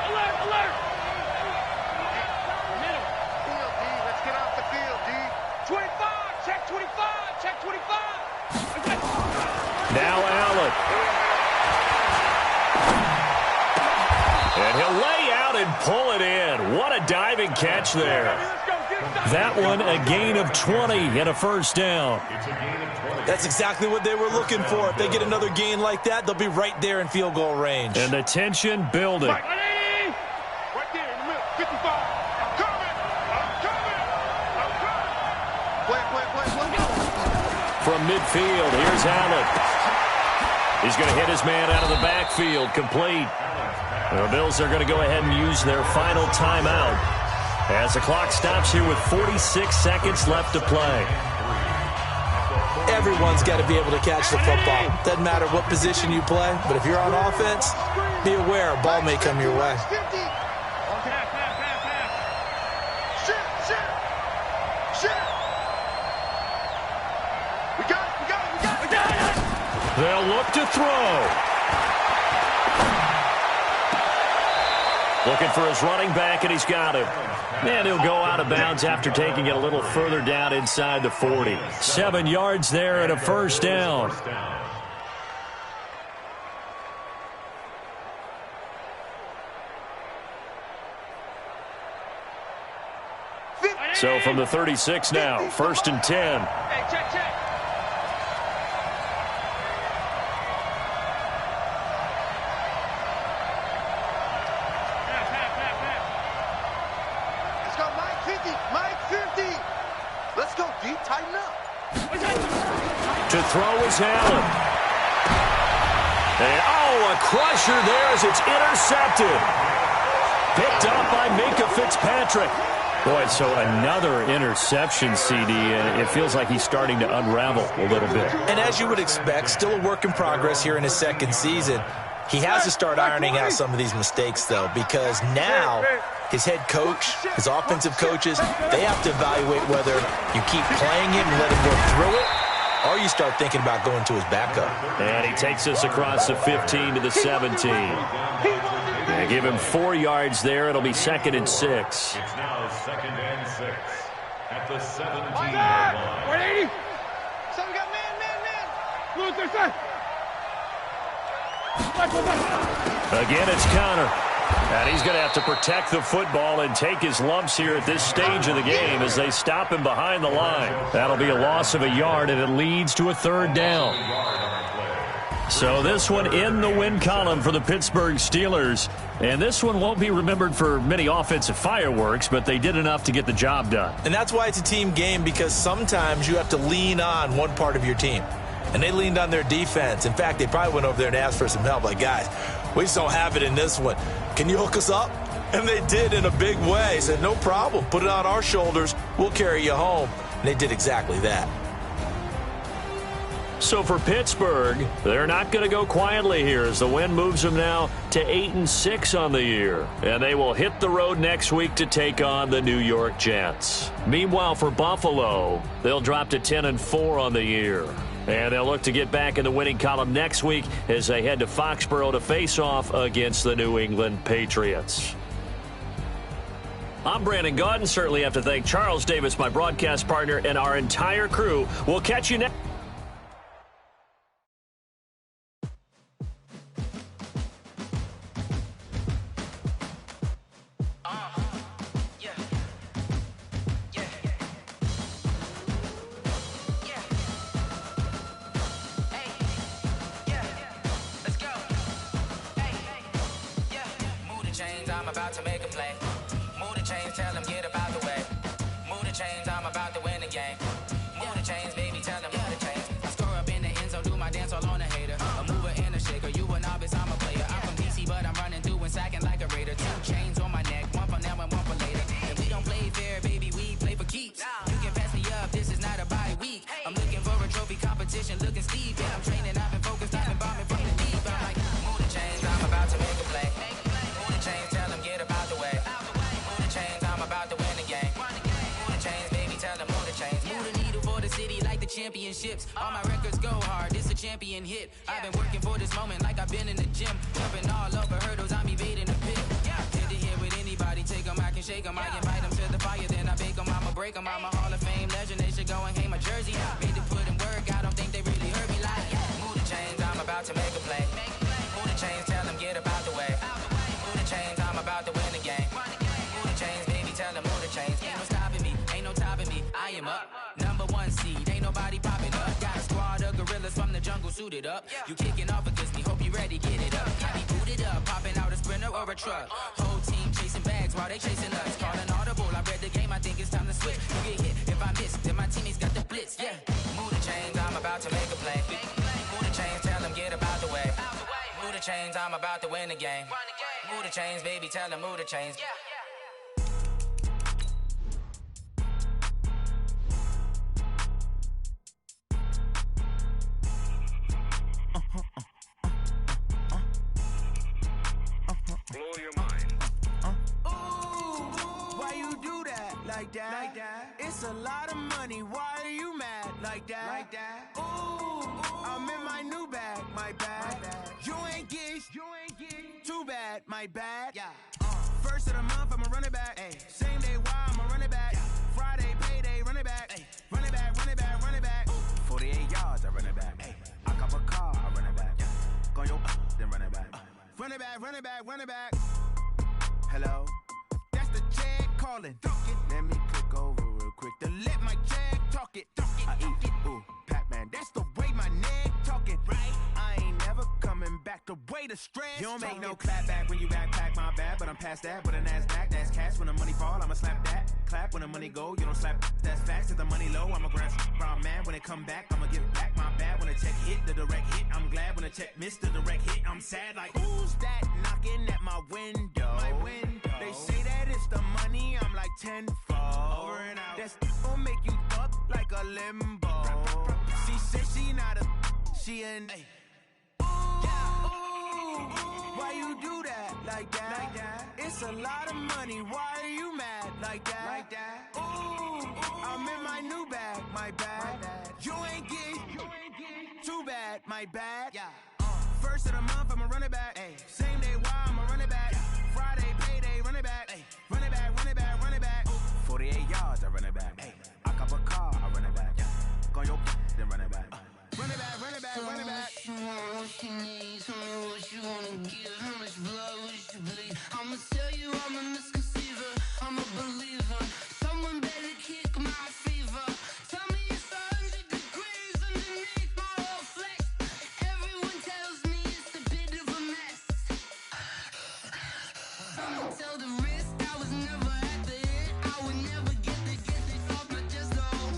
F: Field, D. Let's get off the field, D.
E: 25. Check 25.
B: Now Allen. And he'll lay out and pull it in. What a diving catch there. That one, a gain of 20 and a first down.
C: That's exactly what they were looking for. If they get another gain like that, they'll be right there in field goal range.
B: And the tension building.
F: Right there in the middle. 55. I'm coming. Play.
B: From midfield, here's Allen. He's going to hit his man out of the backfield, complete. The Bills are going to go ahead and use their final timeout as the clock stops here with 46 seconds left to play.
C: Everyone's got to be able to catch the football. Doesn't matter what position you play, but if you're on offense, be aware a ball may come your way.
F: We got it.
B: They'll look to throw. Looking for his running back, and he's got him. And he'll go out of bounds after taking it a little further down inside the 40. 7 yards there and a first down. So from the 36 now, 1st and 10.
E: Hey, check.
F: Let's go, Mike 50. Let's go, D. Tighten up.
B: To throw is Allen. And, a crusher there as it's intercepted. Picked up by Minkah Fitzpatrick. Boy, so another interception, CD, and it feels like he's starting to unravel a little bit.
C: And as you would expect, still a work in progress here in his second season. He has to start ironing out some of these mistakes, though, because now his head coach, his offensive coaches, they have to evaluate whether you keep playing him and let him work through it, or you start thinking about going to his backup.
B: And he takes us across the 15 to the 17. They give him 4 yards there. It'll be 2nd and 6.
D: It's now 2nd and 6 at the 17-yard line.
E: 180. So we got man. Lose their side.
B: Again, it's Connor. And he's going to have to protect the football and take his lumps here at this stage of the game as they stop him behind the line. That'll be a loss of a yard, and it leads to a 3rd down. So this one in the win column for the Pittsburgh Steelers. And this one won't be remembered for many offensive fireworks, but they did enough to get the job done.
C: And that's why it's a team game, because sometimes you have to lean on one part of your team. And they leaned on their defense. In fact, they probably went over there and asked for some help. Like, guys, we just don't have it in this one. Can you hook us up? And they did in a big way. Said, no problem. Put it on our shoulders. We'll carry you home. And they did exactly that.
B: So for Pittsburgh, they're not going to go quietly here as the win moves them now to 8-6 on the year. And they will hit the road next week to take on the New York Jets. Meanwhile, for Buffalo, they'll drop to 10-4 on the year. And they'll look to get back in the winning column next week as they head to Foxborough to face off against the New England Patriots. I'm Brandon Gaudin. Certainly have to thank Charles Davis, my broadcast partner, and our entire crew. We'll catch you next.
G: I'm about to make a play. Move the chains, tell them get about the way. Move the chains, I'm about to win the game. Move the chains, baby, tell them move the chains. I score up in the end zone, do my dance all on a hater. A mover and a shaker, you a novice, I'm a player. I'm from DC, but I'm running through and sacking like a raider. 2 chains on my neck, one for now and one for later. And we don't play fair, baby, we play for keeps. You can pass me up, this is not a bye week. I'm looking for a trophy competition, looking steep. Yeah, I'm training, I've been focused, I've been bombing from the deep. I'm like, move the chains, I'm about to make a play. Move the chains, tell them get about the way. Move the chains, I'm about to win the game. Move the chains, baby, tell them move the chains. Move the needle for the city like the championships. All my records go hard, this a champion hit. I've been working for this moment like I've been in the gym. Jumping all over hurdles, I'm evading the pit. Hit to hit with anybody, take them, I can shake them. I invite them to the fire, then I bake them. I'ma break them, I'm a Hall of Fame legend. They should go and hang my jersey. Made to put in work, I don't think they really heard me like. Move the chains, I'm about to make a play. Move the chains, tell them get about the way. Move the chains, I'm about to win the game. Move the chains, baby, tell them move the chains. Ain't no stopping me, ain't no topping me. I am up, #1 seed, ain't nobody popping up. Got a squad of gorillas from the jungle suited up. You kicking off against me, hope you ready, get it up. I be booted up, popping out a Sprinter or a truck. Whole team chasing bags while they chasing us. Calling audible, I read the game, I think it's time to switch. You get hit, if I miss, then my teammates got the blitz, yeah. Move the chains, I'm about to make a play. Move the chains, tell them get about the way. Move the chains, I'm about to win the game. Move the chains, baby, tell them move the chains.
A: Blow your mind.
H: Why you do that? Like that? It's a lot of money. Why are you mad? Like that? Ooh, I'm in my new bag. My bad. You ain't get too bad. My bad. Yeah. First of the month, I'ma run it back. Ay. Same day, why I'ma run it back. Friday, payday, run it back. Ay. Run it back, run it back, run it back. 48 yards, I run it back. Ay. I cop a car, I run it back. Go your then run it back. Run it back, run it back, run it back. Hello? That's the check calling. Let me click over real quick to let my check talk it. I eat, ooh, Pac-Man, that's the way my neck talking. Right? I ain't never coming back the way the stress. You don't make no clap back when you backpack, my bad, but I'm past that. With a NASDAQ, that's cash. When the money fall, I'ma slap that. Clap when the money go, you don't slap. That's facts. If the money low, I'ma grab brown man. When it come back, I'ma give back my bad. When the check hit, the direct hit, I'm glad. When the check missed the direct hit, I'm sad. Like, who's that knocking at my window? My window. They say that it's the money, I'm like tenfold. Over and out. That's gon' make you fuck like a limbo. She said she not a, she an. Ooh, you do that like that? It's a lot of money, why are you mad like that? Ooh, I'm in my new bag, my bad. You ain't get too bad, my bad. Yeah. First of the month, I'ma run it back. Ay. Same day, why I'ma run it back. Friday, payday, run it back. Ay. Run it back, run it back, run it back. 48 yards, I run it back. Ay. I cop a car, I run it back. Go on your then run it back. Run it back, run it back, run it back.
I: What you want, what you need, tell me what you wanna give. How much blood would you bleed? I'ma tell you I'm a misconceiver, I'm a believer. Someone better kick my fever. Tell me it's 100 degrees underneath my whole flesh. Everyone tells me it's a bit of a mess. Someone tell the risk I was never at the end. I would never get the off my chest though.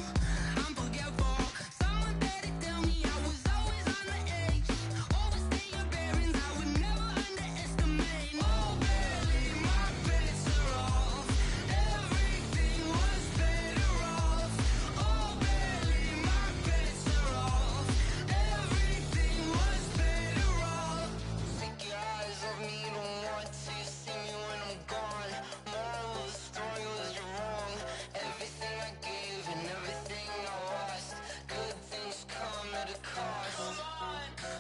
I: I'm forgetful. Someone better tell me I was always on the edge. Overstay your bearings, I would never underestimate. Oh barely, my bets are off. Everything was better off. Oh barely, my bets are off. Everything was better off. Take your eyes off me, don't want to see me when I'm gone. Moral of the story was you're wrong. Everything I gave and everything I lost. Good things come at a cost.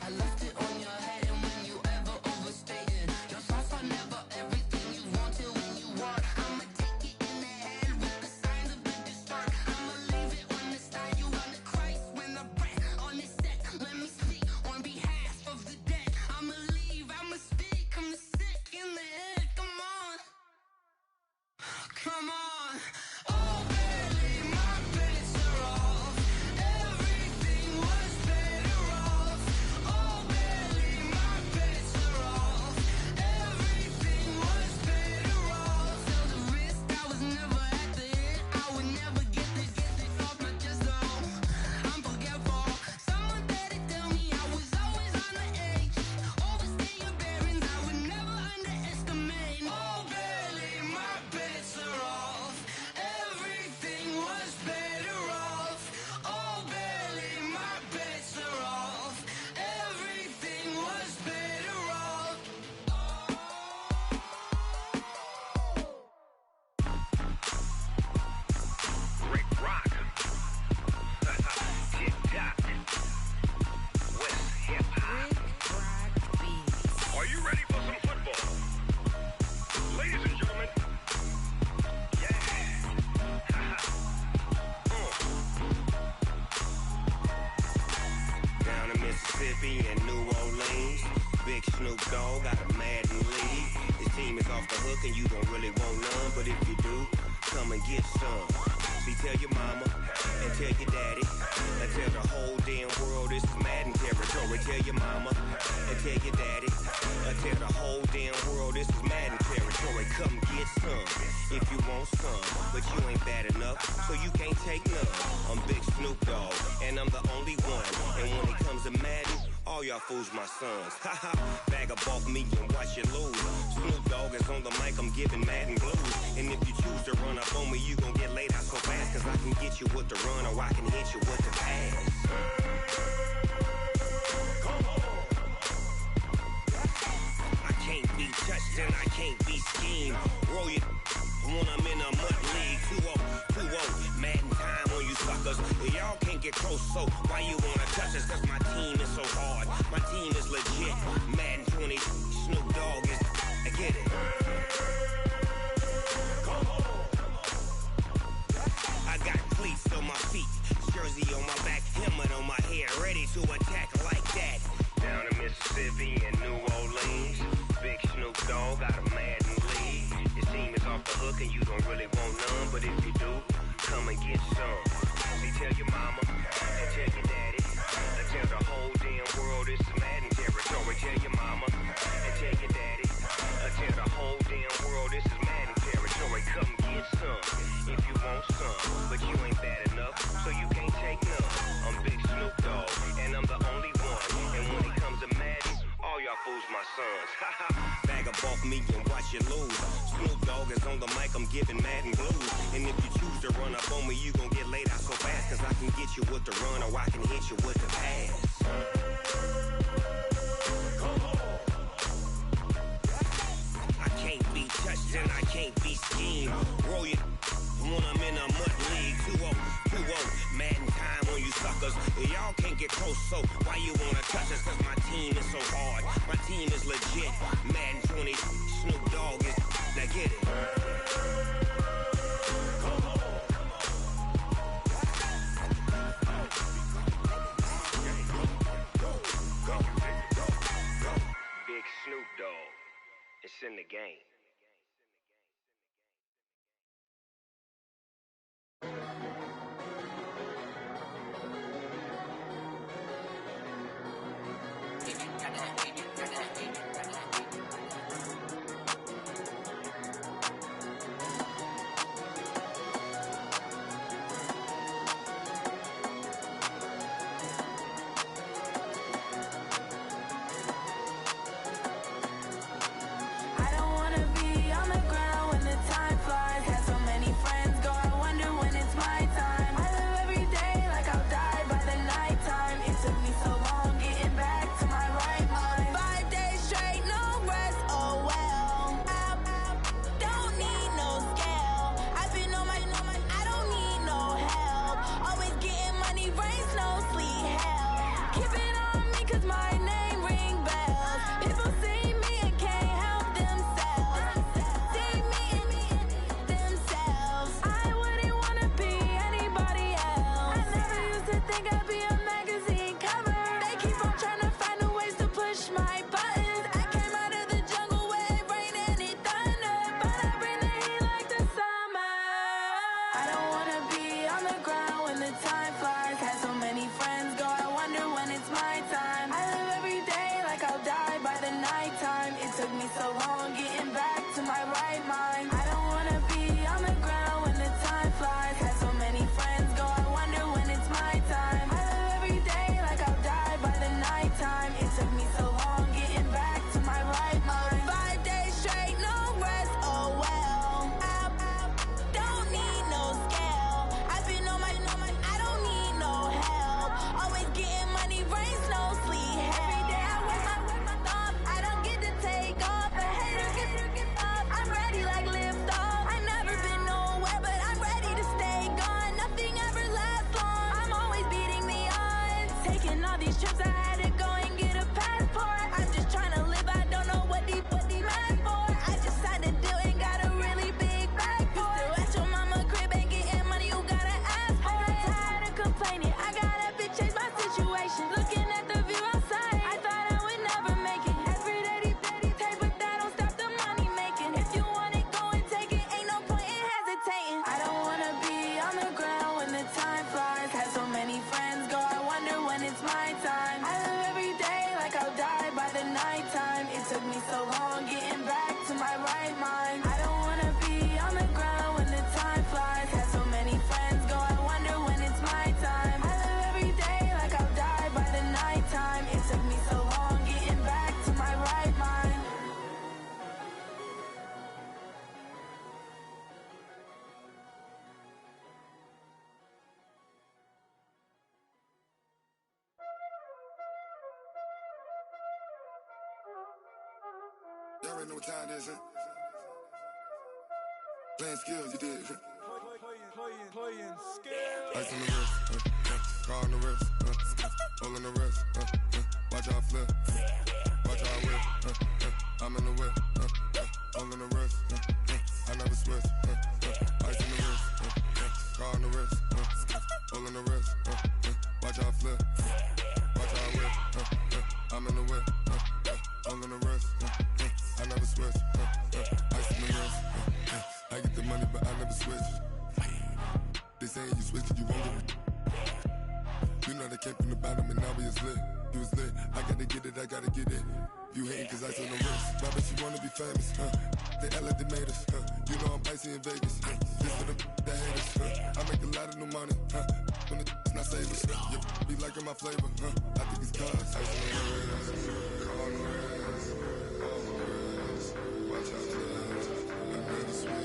I: I left it on your head, and when you ever overstated, your thoughts are never everything you wanted when you want. I'ma take it in the head with the signs of a distort. I'ma leave it on the side. You on the Christ when the breath on this set. Let me speak on behalf of the dead. I'ma leave, I'ma speak. I'm the sick in the head. Come on, come on. Oh, barely, my bets are off. Everything was better off. Oh, barely, my bets are off. Everything was better off. Tell the risk I was never at the end. I would never get this off my chest though. I'm forgetful. Someone better tell me I was always on the edge. Overstay your bearings, I would never underestimate. Oh, barely, my bets are off. Everything was better off. Oh, barely, my bets are off. Everything was better off.
A: Rick Rock. Tick tock. West hip hop. Are you ready for some football? Ladies and gentlemen. Yeah. Down in Mississippi and New Orleans, Big Snoop Dogg got a Madden league. His team is off the hook and you don't really want none, but if you do, come and get some. See, tell your mama and tell your daddy and tell the whole damn world this is Madden territory. Tell your mama and tell your daddy and tell the whole damn world this is Madden territory. Come get some if you want some, but you ain't bad enough, so you can't take none. I'm Big Snoop Dogg and I'm the only one. And when it comes to Madden, all y'all fools my sons. Haha, bag up off me and watch you lose. Snoop Dogg is on the mic, I'm giving Madden blues. And if you choose to run up on me, you gon' get laid out so fast. Cause I can get you with the run or I can hit you with the pass. I can't be touched and I can't be schemed. Roll you when I'm in a mud league. 2-0, Madden time on you suckers. Y'all can't get close, so why you wanna touch us? Cause my team is so hard, my team is legit. Madden 20, Snoop Dogg is, I get it. I got cleats on my feet, jersey on my back, helmet on my head, ready to attack like that. Down in Mississippi and New Orleans, Big Snoop Dogg got a Madden league. Your team is off the hook and you don't really want none, but if you do, come and get some. See, tell your mama and tell your daddy and tell the whole damn world this is Madden territory. Tell your mama and tell your daddy and tell the whole damn world this is Madden territory. Come get some if you want some, but you ain't bad enough, so you can't take none. I'm Big Snoop Dogg and I'm the only one. And when it comes to Madden, all y'all fools my sons. Bag up off me and watch you lose. Snoop Dogg is on the mic, I'm giving Madden blues. And if you choose to run up on me, you gon' get laid out so fast. Cause I can get you with the run or I can hit you with the pass. and I can't be schemed. Roll your when I'm in a mud league. 2-0, 2-0, Madden time on you suckers. Y'all can't get close, so why you wanna touch us? Cause my team is so hard, my team is legit. Madden 20, Snoop Dogg is, now get it. Big Snoop Dogg, it's in the game.
J: Y'all already know what time it is, huh? Playing skills, you did.
K: Playing skills.
J: Ice on the wrist, car on the wrist, hole in the wrist, watch how I flip, watch how I whip, I'm in the whip, hole in the wrist, I never switch, ice on the wrist, car on the wrist, hole in the wrist, watch how I flip, watch how I whip, I'm in the whip, hole in the wrist, I never switch, ice on the wrist, I get the money but I never switch. They saying you switch cause you won't get it. You know they came from the bottom and now we is lit. You was lit, I gotta get it, I gotta get it. You hating cause ice on the wrist. My bitch, you wanna be famous, They act like they made us, You know I'm icy in Vegas, Just for the that haters, I make a lot of new money, When it's not savers, You be liking my flavor, I think it's cause ice on the wrist, car on the wrist, all on the wrist. Watch out for this, I never switch,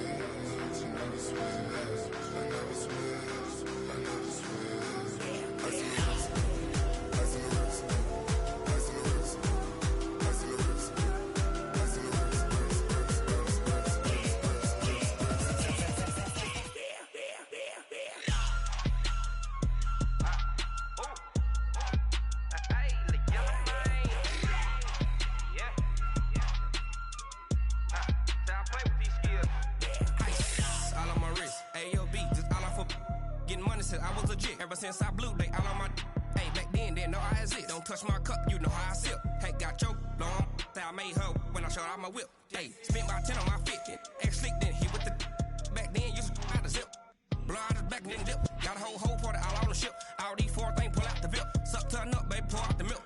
J: I never switch, I never switch, I never switch. Ice on the wrist, ice on the wrist, ice on the wrist, ice on the wrist, ice on the wrist,
L: since I was a jit. Ever since I blew, they all on my hey, back then, didn't know I exist. Don't touch my cup, you know how I sip. Hey, got choked, long. I made her when I showed out my whip. Hey, spent about 10 on my fit. Ex-slick, then hit with the back then, used to out the zip. Blow out his back, then dip. Got a whole party all on the ship. All these four things, pull out the VIP. Suck to a nut, baby, pour out the milk.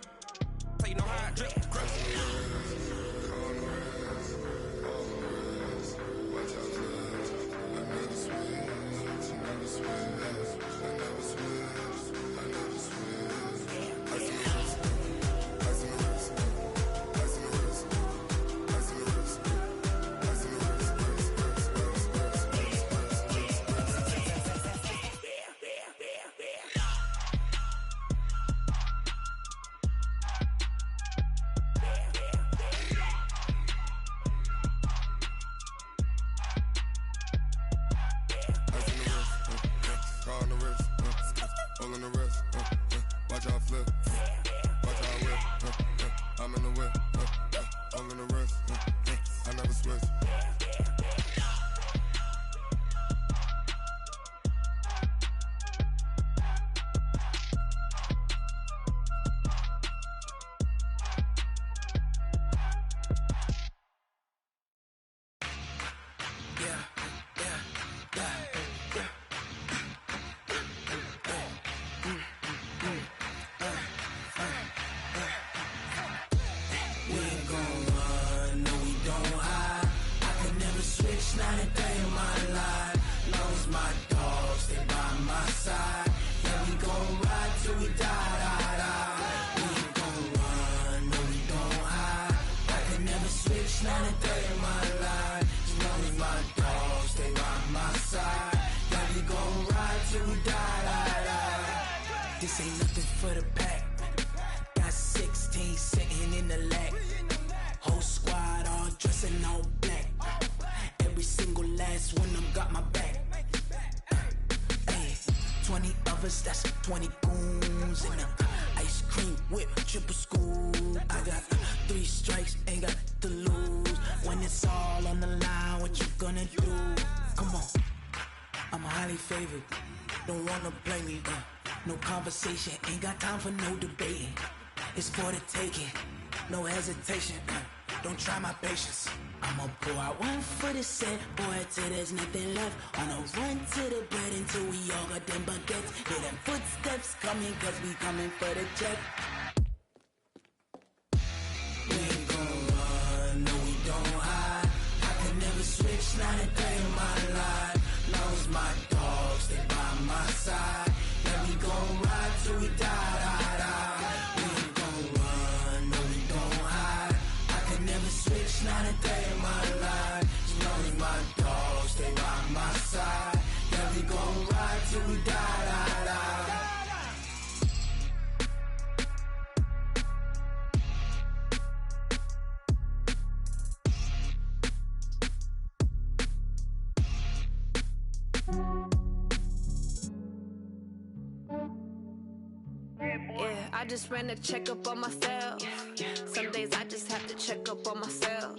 L: So you know how I drip. Crush.
I: This ain't nothing for the pack. Got 16 sitting in the lag. Whole squad all dressing all black. Every single last one of them got my back. Hey, 20 of us, that's 20 goons in the ice cream whip, triple scoop. I got 3 strikes, ain't got to lose. When it's all on the line, what you gonna do? Come on, I'm highly favored. Don't wanna play me, no conversation, ain't got time for no debating. It's for the taking, no hesitation. Don't try my patience. I'ma pour out one for the set, boy, till there's nothing left. On a run to the bread until we all got them baguettes. Hear them footsteps coming, cause we coming for the check. We ain't gon' run, no we don't hide. I can never switch, not a day in my life. Long as my dogs stay by my side. Yeah, we gon' ride till we die. We ain't gon' run, no we don't hide. I can never switch, not a day in my life. As long as my dogs stay by my side. Yeah, we gon' ride till we die.
M: Yeah, I just ran a checkup on myself. Some days I just have to check up on myself.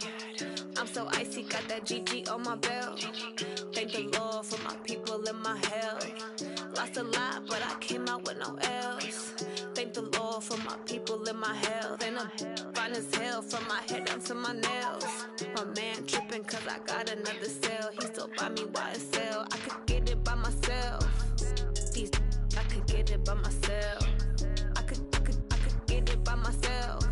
M: I'm so icy, got that GG on my belt. Thank the Lord for my people in my health. Lost a lot, but I came out with no else. Thank the Lord for my people in my health. And I'm fine as hell from my head down to my nails. My man tripping cause I got another cell. He still buy me YSL. I could get it by myself. These I could get it by myself. I could get it by myself.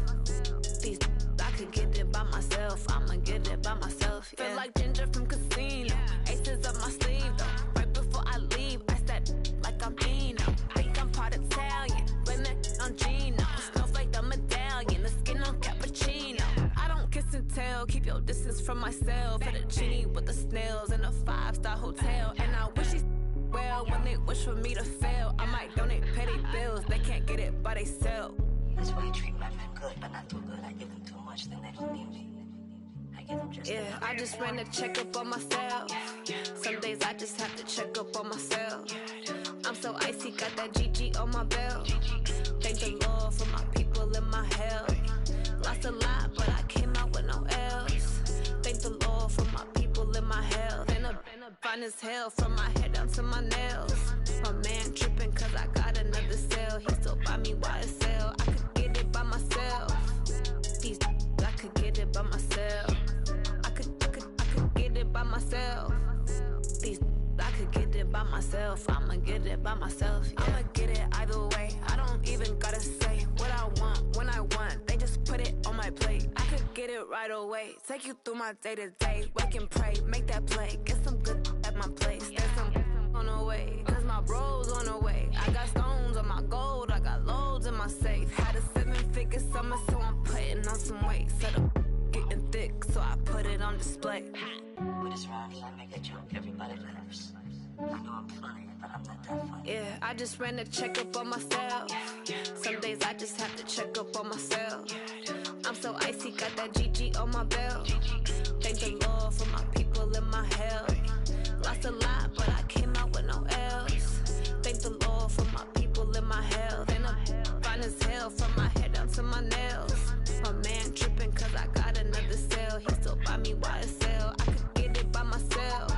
M: These I could get it by myself. I'ma get it by myself. Yeah. Feel like Ginger from Casino. Aces up my sleeve though. Right before I leave, I said like I'm Eno. Think I'm part Italian. Blame it on Gino. Smells like the medallion. The skin on cappuccino. I don't kiss and tell. Keep your distance from myself. For the genie with the snails in a 5-star hotel. And I wish he's well when they wish for me to fail. I might donate petty bills. They can't get it by they self.
N: That's why I treat my men good, but not too good. I give them too much, then they don't need me. I give them just
M: enough. I just ran a checkup on myself. Some days I just have to check up on myself. I'm so icy, got that GG on my belt. Thank the Lord for my people in my health. Lost a lot, but I came out with no else. Thank the Lord for my people in my health. And I'm fine as hell from my head down to my nails. My man buy me YSL. I could get it by myself. These I could get it by myself. I could get it by myself. These I could get it by myself. I'ma get it by myself. Yeah. I'ma get it either way. I don't even gotta say what I want when I want. They just put it on my plate. I could get it right away. Take you through my day to day. Wake and pray, make that play. Get some good at my place. There's some on the way. Cause my bro's on the way. I got stones on my gold. I got loads in my safe. Had a 7-figure summer, so I'm putting on some weight. Set up getting thick, so I put it on display.
N: With this rhyme, I make a joke, everybody laughs. I know I'm funny, but I'm not that funny.
M: Yeah, I just ran a checkup on myself. Some days I just have to check up on myself. I'm so icy, got that GG on my belt. Thank the Lord for my people in my health. Lost a lot, but I came out with no else. Thank the Lord for my people in my health. And I'm fine as hell from my head down to my nails. My man tripping cause I got another sale. He still buy me YSL. I could get it by myself.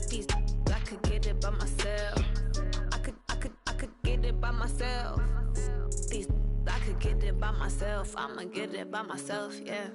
M: These I could get it by myself. I could get it by myself. These I could get it by myself. I'ma get it by myself, yeah.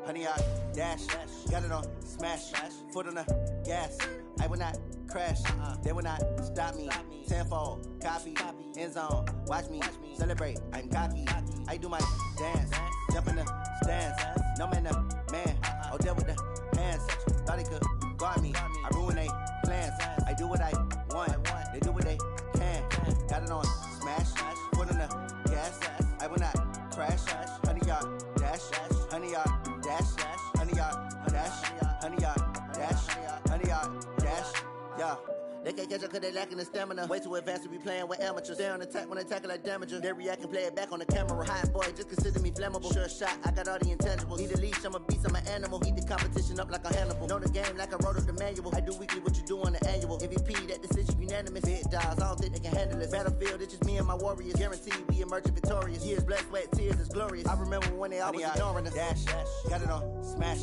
O: Honey, I dash, got it on smash, foot on the gas. I will not crash, they will not stop me. Tenfold, copy, end zone, watch me celebrate. I'm cocky, I do my dance, jump in the stands. No man, the man, oh, there with the hands. Thought he could guard me, I ruin they plans. I do what I want, they do what they can. Got it on smash, foot on the gas. I will not crash, honey, y'all dash, honey, y'all dash, honey, y'all dash, honey, y'all dash, honey, y'all dash, yeah. They can't catch up cause they lacking the stamina. Way too advanced to be playing with amateurs. Stay on attack when they tackle like damager. They react and play it back on the camera. Hot boy, just consider me flammable. Sure shot, I got all the intangibles. Need a leash, I'm a beast, I'm an animal. Eat the competition up like a Hannibal. Know the game like I wrote up the manual. I do weekly what you do on the annual. MVP, that decision unanimous. Big dogs, I don't think they can handle it. Battlefield, it's just me and my warriors. Guaranteed we emerge victorious. Years, blood, sweat, tears, is glorious. I remember when they always ignoring us. Dash, got it on smash,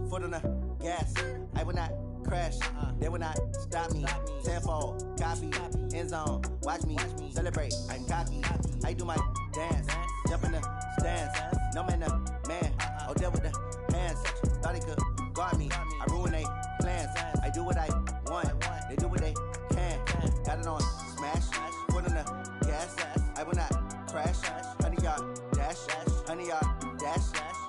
O: foot on the gas. I will not crash, they will not stop me. Tenfold, copy, end zone, watch me celebrate. I'm cocky, I do my dance, jump in the stands. No man, the man, oh, there with the hands. Thought he could guard me, I ruin they plans. I do what I want, they do what they can. Got it on smash, foot on the gas. I will not crash, honey, y'all dash, honey, y'all dash,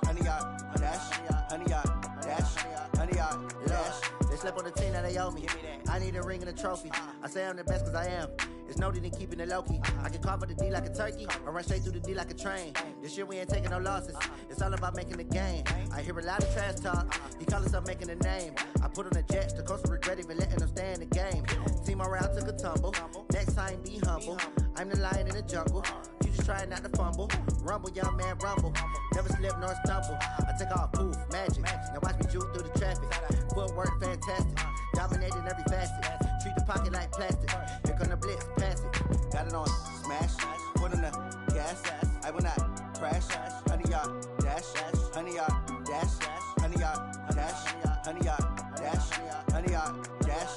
O: honey, y'all dash, honey, y'all dash, honey, y'all dash. They slept on the team that they owe me. I need a ring and a trophy. I say I'm the best cause I am. It's no need in keeping it low-key. I can carve up the D like a turkey or run straight through the D like a train. This year we ain't taking no losses. It's all about making the game. I hear a lot of trash talk. He call himself making a name. I put on the Jets. The coach will regret even letting them stay in the game. Team around took a tumble. Next time be humble. I'm the lion in the jungle. You just try not to fumble. Rumble, young man, rumble. Never slip nor stumble. I take off, poof, magic. Now watch me juke through the traffic. Footwork fantastic. Dominating every facet. Treat the pocket like plastic. Here come the blitz, pass it. Got it on smash. Foot on the gas. I will not crash. Honey, y'all dash. Honey, y'all dash. Honey, y'all dash. Honey, y'all dash. Honey, y'all dash.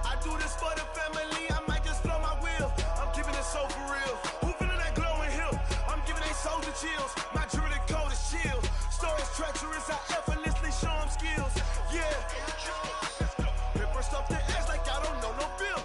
P: I do this for the family, I might just blow my wheel. I'm keeping it so for real. Who feeling that glowing hill? I'm giving they soldier chills. My jewelry code is chill. Stories treacherous, I effortlessly show them skills. Yeah. Paper stuff the edge like I don't know no bill.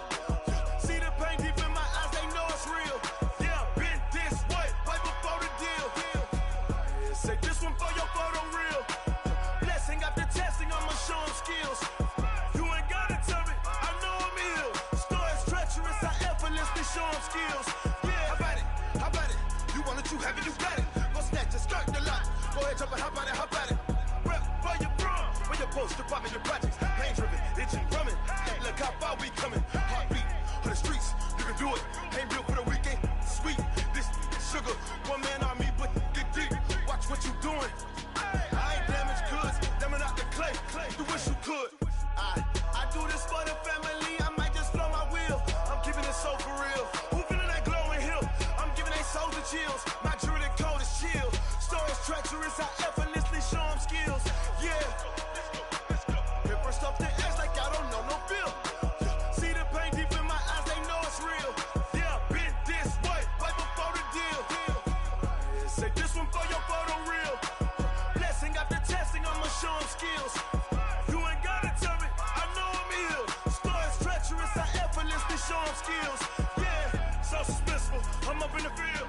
P: show them skills. Yeah, so suspenseful. I'm up in the field.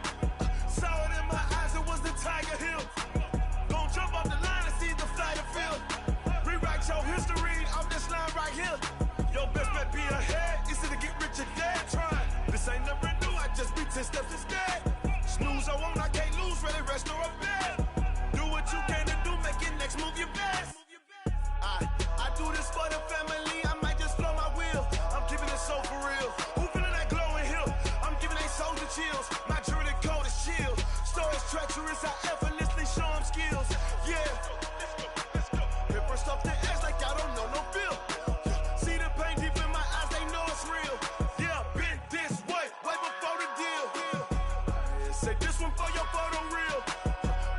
P: Saw it in my eyes, it was the Tiger Hill. Gon' jump off the line and see the flight of field. Rewrite your history off this line right here. Your best bet be ahead, easy to get rich or dead. Try. This ain't never new, I just be 10 steps instead. Snooze or won't, I can't lose, ready, rest or a bed. Do what you can to do, make your next move your best. I do this for the family, I might just blow my wheel. I'm keeping it so for real. Who feeling that glowing hill? I'm giving they soldier chills. My jewelry code is chill. Stories treacherous, I effortlessly show them skills. Yeah. Hit first off the edge like I don't know no feel. See the pain deep in my eyes, they know it's real. Yeah, been this way before the deal. Say this one for your photo reel.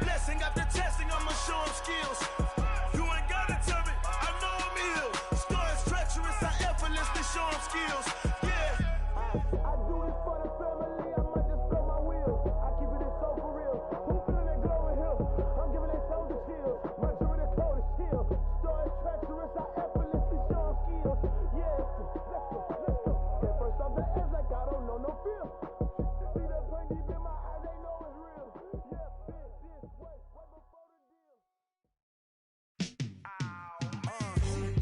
P: Blessing after testing, I'ma show them skills. You ain't gotta tell me, I know I'm ill. Stories treacherous, I effortlessly show them skills. Yeah. I do this for the family, I might just blow my wheel. I keep it so for real. Who feeling that glowing hill? I'm giving they soldier chills. My jewelry code is chill. Stories treacherous, I effortlessly show them skills. Yeah, let's go. Get first off the edge like I don't know no feel. See that pain deep in my eyes, they know it's real. Yeah, been this way before the deal.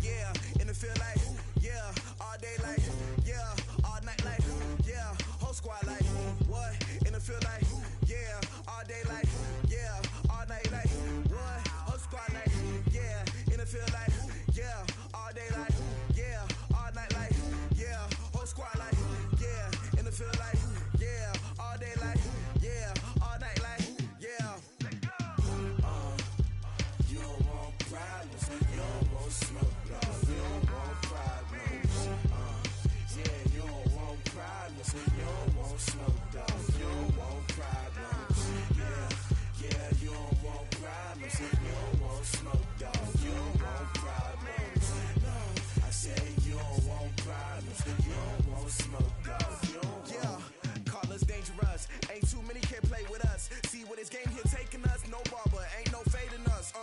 Q: Yeah, in the field like, yeah, all day like, yeah, all night like, yeah, whole squad like, what? In the field like, yeah, all day like, yeah, all night like, what? Whole squad like, yeah, in the field like, yeah, all day like, yeah, all night like, yeah, whole squad like, yeah, in the field like, yeah, all day like, yeah, all night like, yeah. You don't want problems, you don't want smoke, no, you don't want problems. Yeah, you don't want problems, you don't want smoke, dog, you don't want problems. Yeah, you don't want problems, you don't want smoke, dog, you don't want problems. No, I say you don't want problems, you don't want smoke, dog, you don't want. Yeah, call us dangerous, ain't too many can play with us. See what this game here taking us, no barber, ain't no fading us.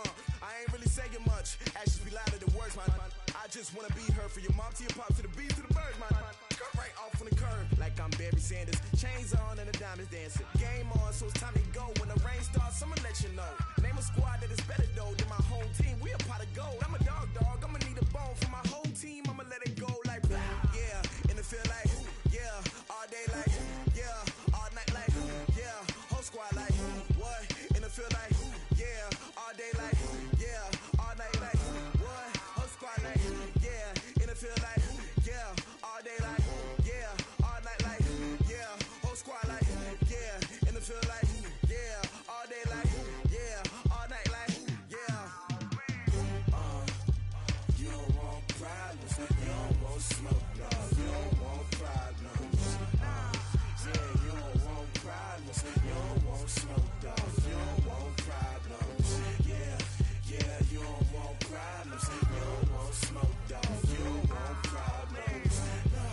Q: I ain't really saying much, actions be louder than words, man. I just wanna be her for your mom to your pop to the beat to the birds, man. Cut right off on the curb, like I'm Barry Sanders. Chains on and the diamonds dancing. Game on, so it's time to go. When the rain starts, I'ma let you know. Name a squad that is better though than my home team. We a pot of gold. I'm a dog, I'ma need a bone for my whole team. I'ma let it go like, yeah, in the field like, yeah, all day like, yeah, all night like, yeah, whole squad like, what? In the field like, yeah, all day like, yeah, all night like, what? Whole squad like, yeah, in the field like, yeah, all day like, yeah, all night like, yeah, whole squad like, yeah, in the field like, yeah, all day like, yeah, all night like, yeah. You don't want problems, you don't want smoke, no, you don't want problems. Yeah, you don't want problems, you don't want smoke, dog, you don't want problems. Yeah, you don't want problems, you don't want smoke, dog, you don't want problems. No,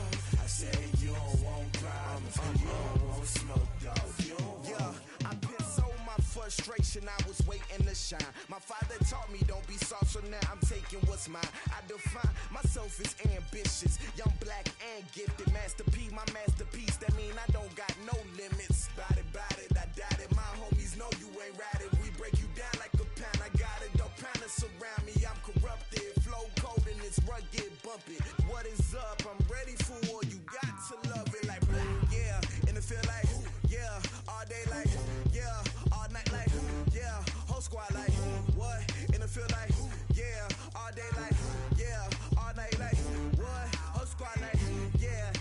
Q: I say you don't want problems, you don't want smoke, dog, you don't want. Yeah, I pissed so my frustration, I was waiting to shine. My father taught me don't be soft, so now I'm taking what's mine. I define myself as ambitious, young, black, and gifted. Master P, my masterpiece, that mean I don't got no limits. Bout it, I doubt it. My homies know you ain't ratted. We break you down like a pound. I got it, don't pound to surround me. I'm corrupted, flow cold and it's rugged, bumpy. What is up? I'm ready for war. You got to love it like, yeah, in the field like, yeah, all day like, yeah, all night like, yeah, whole squad like, what? In the field like, yeah, all day like, yeah, all night like, what? Whole squad like, yeah,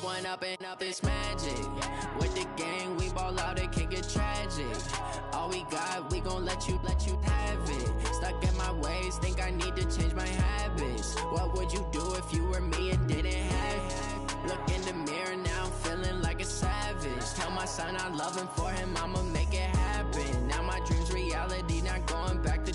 G: one up and up, it's magic. With the gang, we ball out, it can get tragic. All we got, we gon' let you have it. Stuck in my ways, think I need to change my habits. What would you do if you were me and didn't have it? Look in the mirror, now I'm feeling like a savage. Tell my son I love him, for him I'ma make it happen. Now my dream's reality, not going back to.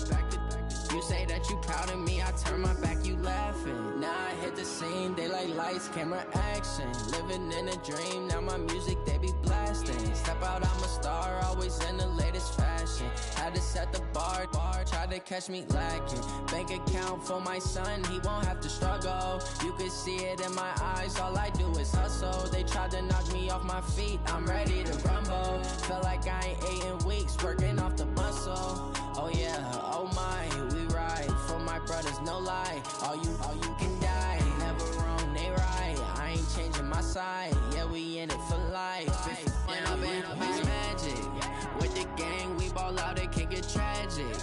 G: You say that you proud of me, I turn my back, you laughing. Now I hit the scene, they like lights, camera, action. Living in a dream, now my music, they be blasting. Step out, I'm a star, always in the latest fashion. Had to set the bar, try to catch me lacking. Bank account for my son, he won't have to struggle. You can see it in my eyes, all I do is hustle. They tried to knock me off my feet, I'm ready to rumble. Feel like I ain't ate in weeks, working off the muscle. Oh yeah, oh my, we ride for my brothers, no lie. All you can die, never wrong, they right. I ain't changing my side, yeah, we in it for life. And up it's magic. With the gang, we ball out, it can get tragic.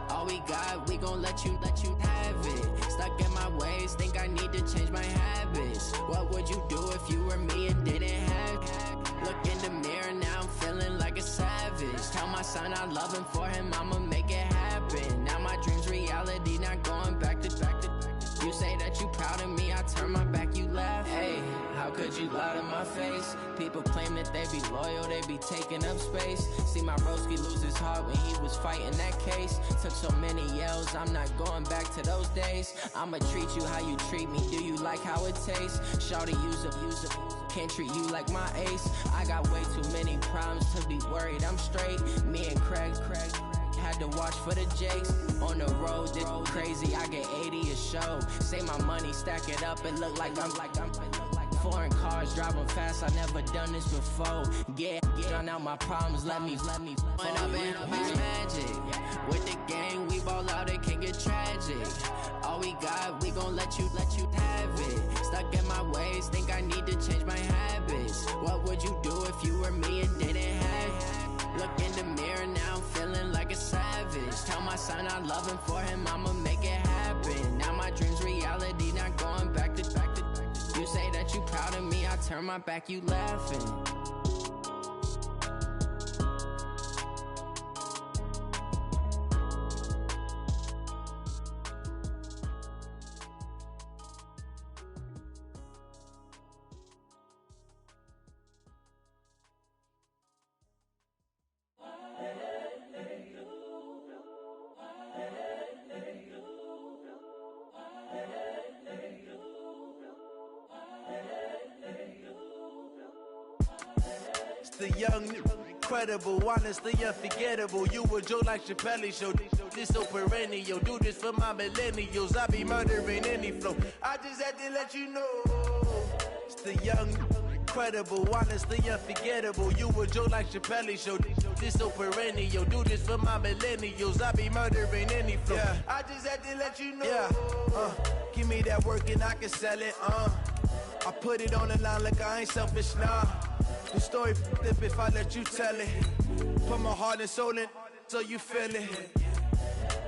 G: All we got, we gon' let you have it. Stuck in my ways, think I need to change my habits. What would you do if you were me and didn't have it? Look in the mirror, now I'm feeling like a savage. Tell my son I love him, for him I'ma make it happen. Now my dream's reality, not going back to. You say that you proud of me, I turn my back, you laugh. Hey, how could you lie to my face? People claim that they be loyal, they be taking up space. See my broski lose his heart when he was fighting that case. Took so many yells, I'm not going back to those days. I'ma treat you how you treat me, do you like how it tastes? Shawty, use up. Can't treat you like my ace. I got way too many problems to be worried, I'm straight. Me and Craig had to watch for the Jakes. On the road, this crazy, I get 80 a show. Say my money, stack it up, it look like I'm foreign cars, driving fast, I never done this before. Get drown out my problems, let me When up it's magic. With the gang, we ball out, it can get tragic. All we got, we gon' let you have it. Stuck in my ways, think I need to change my habits. What would you do if you were me and didn't have it? Look in the mirror, now I'm feeling like a savage. Tell my son I love him, for him I'ma make it happen. Now my dream's reality, not going back to. You say that you proud of me, I turn my back, you laughing.
R: The young, incredible, honestly unforgettable. You a Joe like Chappelle show. This so perennial. Do this for my millennials. I be murdering any flow. I just had to let you know. It's the young, incredible, honestly unforgettable. You a Joe like Chappelle show. This so perennial. Do this for my millennials. I be murdering any flow. Yeah. I just had to let you know. Yeah. Give me that work and I can sell it. I put it on the line like I ain't selfish, nah. The story flip if I let you tell it. Put my heart and soul in so you feel it.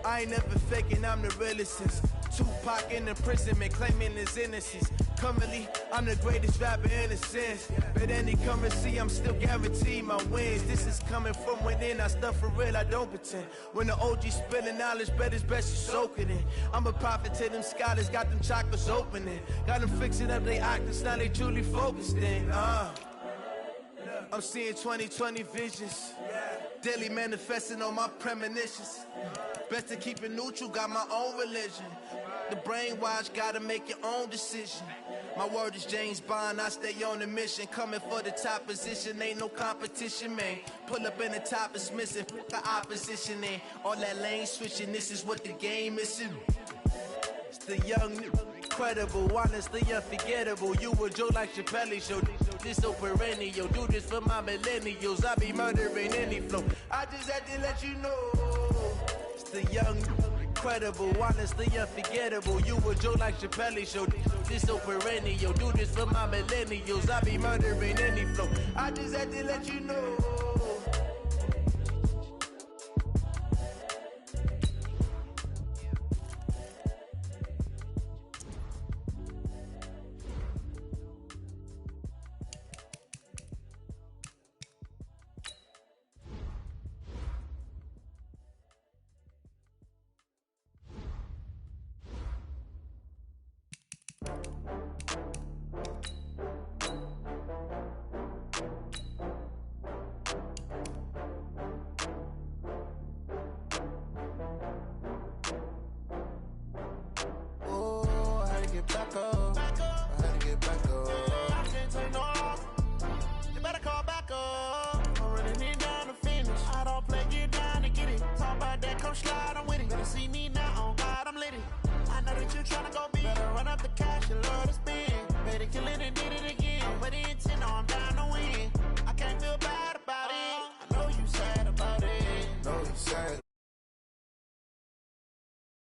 R: I ain't never faking, I'm the realest since Tupac in imprisonment, claiming his innocence. Currently, I'm the greatest rapper in a sense. But any currency, I'm still guaranteed my wins. This is coming from within, I stuff for real, I don't pretend. When the OG spilling knowledge, bet it's best you soak it in. I'm a prophet to them scholars, got them chakras opening. Got them fixing up they octaves, now they truly focused in. I'm seeing 2020 visions, daily manifesting on my premonitions. Best to keep it neutral, got my own religion. The brainwash, gotta make your own decision. My word is James Bond, I stay on the mission. Coming for the top position, ain't no competition, man. Pull up in the top, it's missing, put the opposition in. All that lane switching, this is what the game is in. It's the young, incredible, honestly unforgettable. You a Joe like Chappelle show. This so perennial. Do this for my millennials. I be murdering any flow. I just had to let you know. It's the young, incredible, honestly unforgettable. You a Joe like Chappelle show. This so perennial. Do this for my millennials. I be murdering any flow. I just had to let you know.
S: sad.